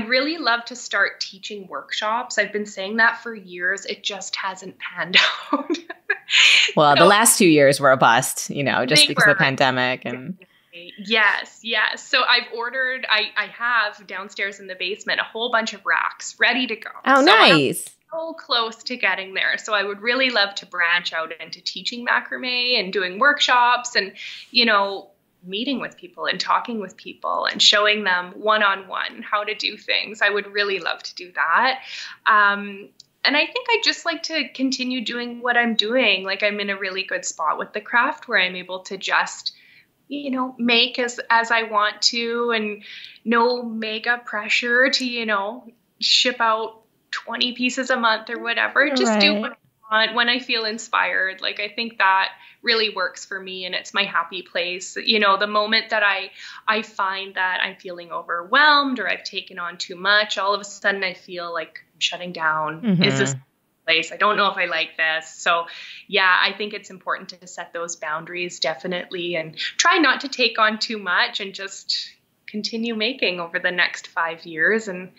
really love to start teaching workshops. I've been saying that for years. It just hasn't panned out. Well, the last 2 years were a bust, just because of the pandemic and. Yes. So I have downstairs in the basement a whole bunch of racks ready to go. Oh, so nice. I'm so close to getting there. So I would really love to branch out into teaching macrame and doing workshops and, meeting with people and talking with people and showing them one-on-one how to do things. I would really love to do that. And I think I'd just like to continue doing what I'm doing. Like I'm in a really good spot with the craft where I'm able to just make as I want to and no mega pressure to, ship out 20 pieces a month or whatever. Just do what I want when I feel inspired. Like, I think that really works for me and it's my happy place. The moment that I find that I'm feeling overwhelmed or I've taken on too much, all of a sudden I feel like I'm shutting down. Mm-hmm. Is this place? I don't know if I like this. So yeah, I think it's important to set those boundaries definitely and try not to take on too much and just continue making over the next 5 years. And,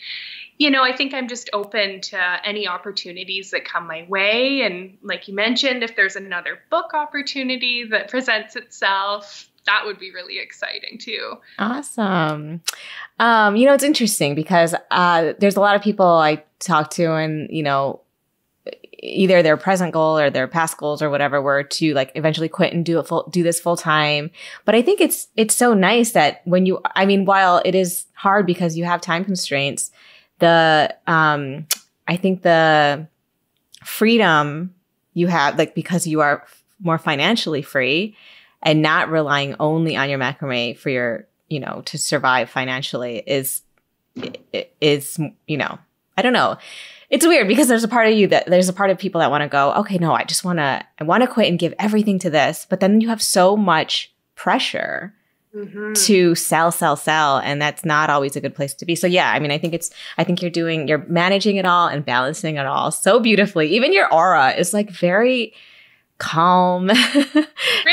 I think I'm just open to any opportunities that come my way. And like you mentioned, if there's another book opportunity that presents itself, that would be really exciting too. Awesome. It's interesting because there's a lot of people I talk to and, either their present goal or their past goals or whatever were to like eventually quit and do this full time. But I think it's so nice that while it is hard because you have time constraints, I think the freedom you have, like, because you are more financially free and not relying only on your macrame for your, to survive financially is, I don't know. It's weird because there's a part of people that want to go, okay, no, I want to quit and give everything to this. But then you have so much pressure to sell. And that's not always a good place to be. So yeah, I think you're managing it all and balancing it all so beautifully. Even your aura is like very calm really?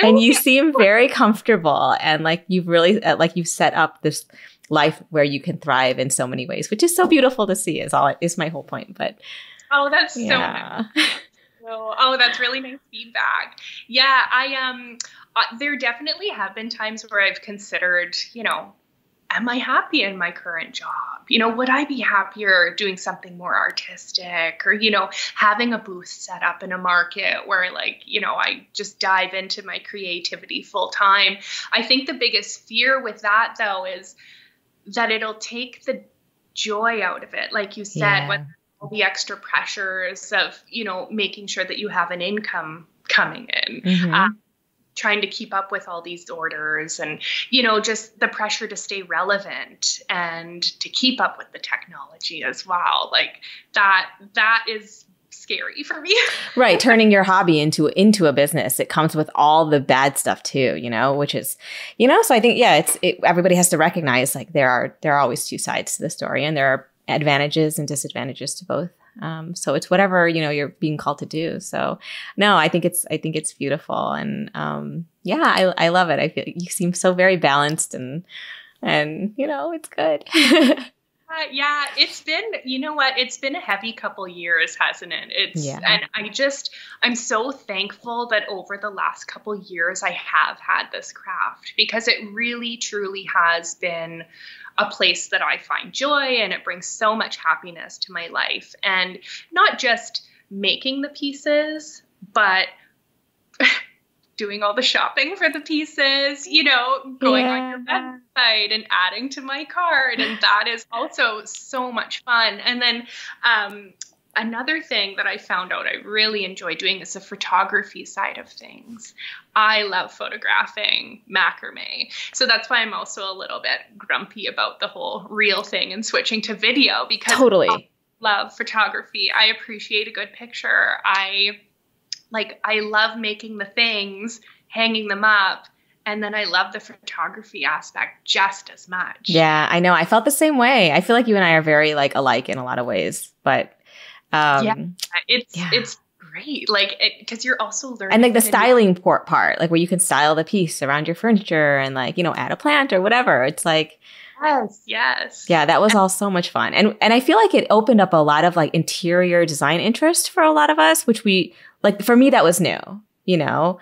And you seem very comfortable. And like you've really, you've set up this life where you can thrive in so many ways, which is so beautiful to see is my whole point. But that's so nice. That's really nice feedback. Yeah, there definitely have been times where I've considered, am I happy in my current job? Would I be happier doing something more artistic or, having a booth set up in a market where I just dive into my creativity full time. I think the biggest fear with that though is that it'll take the joy out of it. Like you said, when all the extra pressures of, making sure that you have an income coming in, trying to keep up with all these orders and, just the pressure to stay relevant and to keep up with the technology as well. Like that is scary for me. Right. Turning your hobby into a business. It comes with all the bad stuff too, which is, so I think, everybody has to recognize like there are always two sides to the story and there are advantages and disadvantages to both. So it's whatever, you're being called to do. So no, I think it's beautiful. And, I love it. I feel you seem so very balanced and it's good. Yeah, it's been, it's been a heavy couple years, hasn't it? And I'm so thankful that over the last couple years, I have had this craft because it really, truly has been a place that I find joy and it brings so much happiness to my life. And not just making the pieces, but doing all the shopping for the pieces, going on your website and adding to my cart. And that is also so much fun. And then another thing that I found out I really enjoy doing is the photography side of things. I love photographing macrame. So that's why I'm also a little bit grumpy about the whole reel thing and switching to video because totally. I love photography. I appreciate a good picture. I love making the things, hanging them up. And then I love the photography aspect just as much. Yeah, I know. I felt the same way. I feel like you and I are very like alike in a lot of ways, but it's great. Like, because you're also learning. And like the styling part, like where you can style the piece around your furniture and like, you know, add a plant or whatever. It's like, yes. Yeah, that was all so much fun. And I feel like it opened up a lot of like interior design interest for a lot of us, which we like, for me, that was new, you know?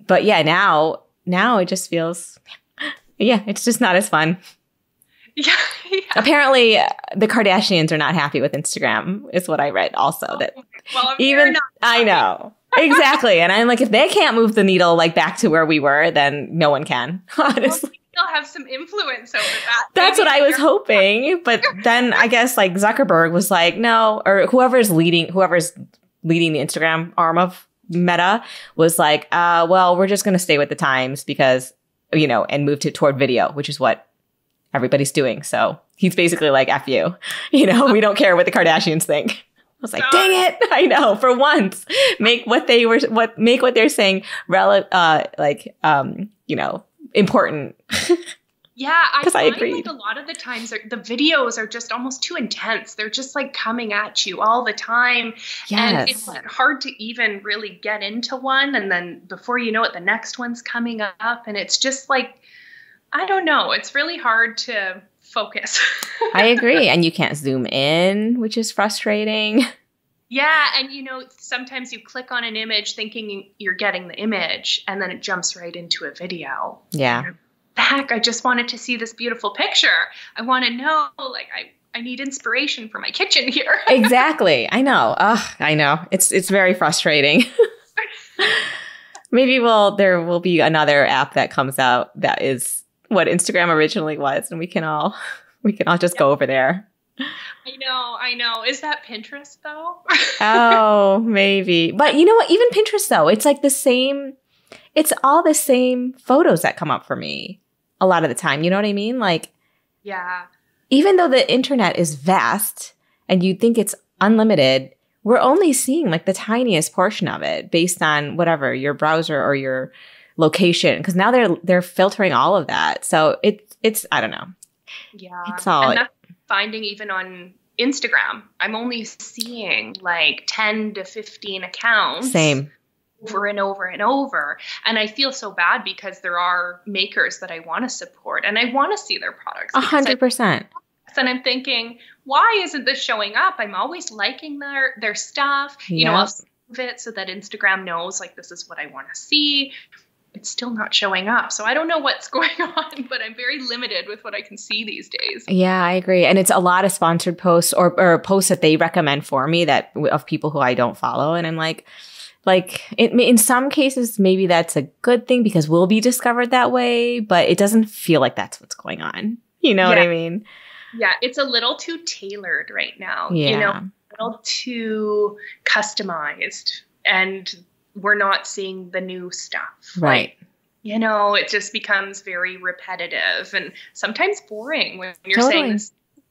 But yeah, now it just feels, it's just not as fun. Yeah. Apparently, the Kardashians are not happy with Instagram, is what I read also. That well, even I know. Exactly. And I'm like, if they can't move the needle like back to where we were, then no one can, honestly. Well, they'll have some influence over that. That's what I was hoping. But then I guess like Zuckerberg was like, no, or whoever's leading the Instagram arm of Meta was like, well, we're just going to stay with the times because, you know, and move toward video, which is what everybody's doing. So he's basically like, F you, you know, we don't care what the Kardashians think. I was like, dang it. I know, for once, make what they're saying you know, important. Yeah, I find agreed. like a lot of the times the videos are just almost too intense. They're just like coming at you all the time. Yes. And it's like hard to even really get into one. And then before you know it, the next one's coming up. And it's just like, I don't know. It's really hard to focus. I agree. And you can't zoom in, which is frustrating. Yeah. And, you know, sometimes you click on an image thinking you're getting the image and then it jumps right into a video. Yeah. Heck, I just wanted to see this beautiful picture. I want to know, like, I need inspiration for my kitchen here. Exactly. I know. I know. It's very frustrating. Maybe there will be another app that comes out that is what Instagram originally was, and we can all just go over there. I know. Is that Pinterest though? Oh, maybe. But you know what? Even Pinterest though, it's like it's all the same photos that come up for me a lot of the time. You know what I mean? Like, yeah. Even though the internet is vast and you think it's unlimited, we're only seeing like the tiniest portion of it based on whatever your browser or your location. Because now they're filtering all of that. So it's I don't know. Yeah. It's all. And that's finding even on Instagram. I'm only seeing like 10 to 15 accounts. Same. Over and over and over. And I feel so bad because there are makers that I want to support and I want to see their products. 100%. And I'm thinking, why isn't this showing up? I'm always liking their stuff. Yep. You know, I'll save it so that Instagram knows like this is what I want to see. It's still not showing up. So I don't know what's going on, but I'm very limited with what I can see these days. Yeah, I agree. And it's a lot of sponsored posts or posts that they recommend for me of people who I don't follow. And I'm like in some cases, maybe that's a good thing because we'll be discovered that way, but it doesn't feel like that's what's going on. You know what I mean? Yeah, it's a little too tailored right now. Yeah. You know, a little too customized, and we're not seeing the new stuff. Right. Like, you know, it just becomes very repetitive and sometimes boring when you're Totally. saying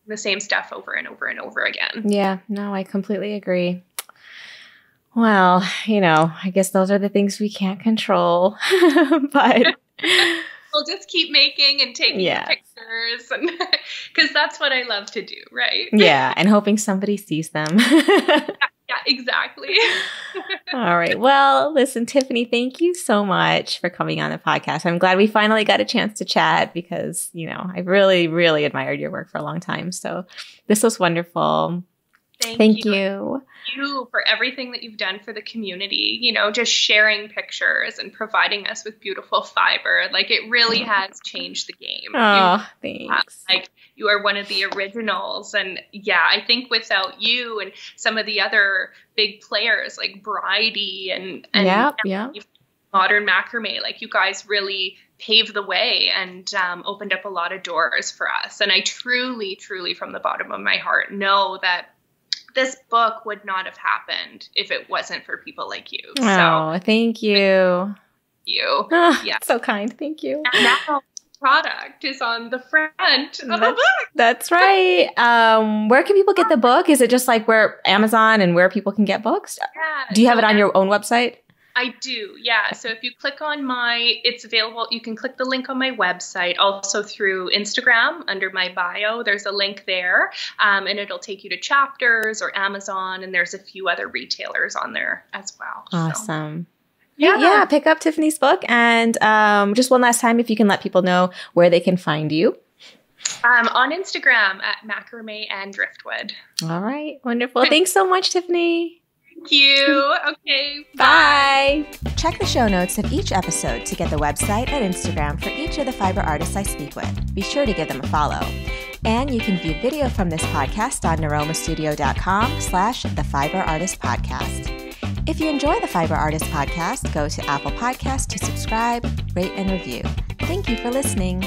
the same stuff over and over and over again. Yeah, no, I completely agree. Well, you know, I guess those are the things we can't control, but we'll just keep making and taking pictures, and because that's what I love to do, right? Yeah, and hoping somebody sees them. Yeah, exactly. All right. Well, listen, Tiffany, thank you so much for coming on the podcast. I'm glad we finally got a chance to chat because, you know, I've really, really admired your work for a long time. So this was wonderful. Thank you. You for everything that you've done for the community, you know, just sharing pictures and providing us with beautiful fiber. Like it really has changed the game. Oh, thanks. Like you are one of the originals. And yeah, I think without you and some of the other big players like Bridie and Modern Macrame, like you guys really paved the way and opened up a lot of doors for us. And I truly, truly from the bottom of my heart know that this book would not have happened if it wasn't for people like you. Oh, thank you. Oh, yeah. So kind. Thank you. And now the product is on the front of the book. That's right. Where can people get the book? Is it just like where Amazon and where people can get books? Yeah. Do you have it on your own website? I do, yeah. So if you click on it's available, you can click the link on my website, also through Instagram under my bio. There's a link there, and it'll take you to Chapters or Amazon, and there's a few other retailers on there as well. Awesome. So. Yeah, pick up Tiffany's book. And just one last time, if you can let people know where they can find you. On Instagram at Macrame and Driftwood. All right. Wonderful. Thanks so much, Tiffany. Thank you. Okay. Bye. Check the show notes of each episode to get the website and Instagram for each of the fiber artists I speak with. Be sure to give them a follow. And you can view video from this podcast on neuromastudio.com/The Fiber Artist Podcast. If you enjoy the Fiber Artist Podcast, go to Apple Podcasts to subscribe, rate, and review. Thank you for listening.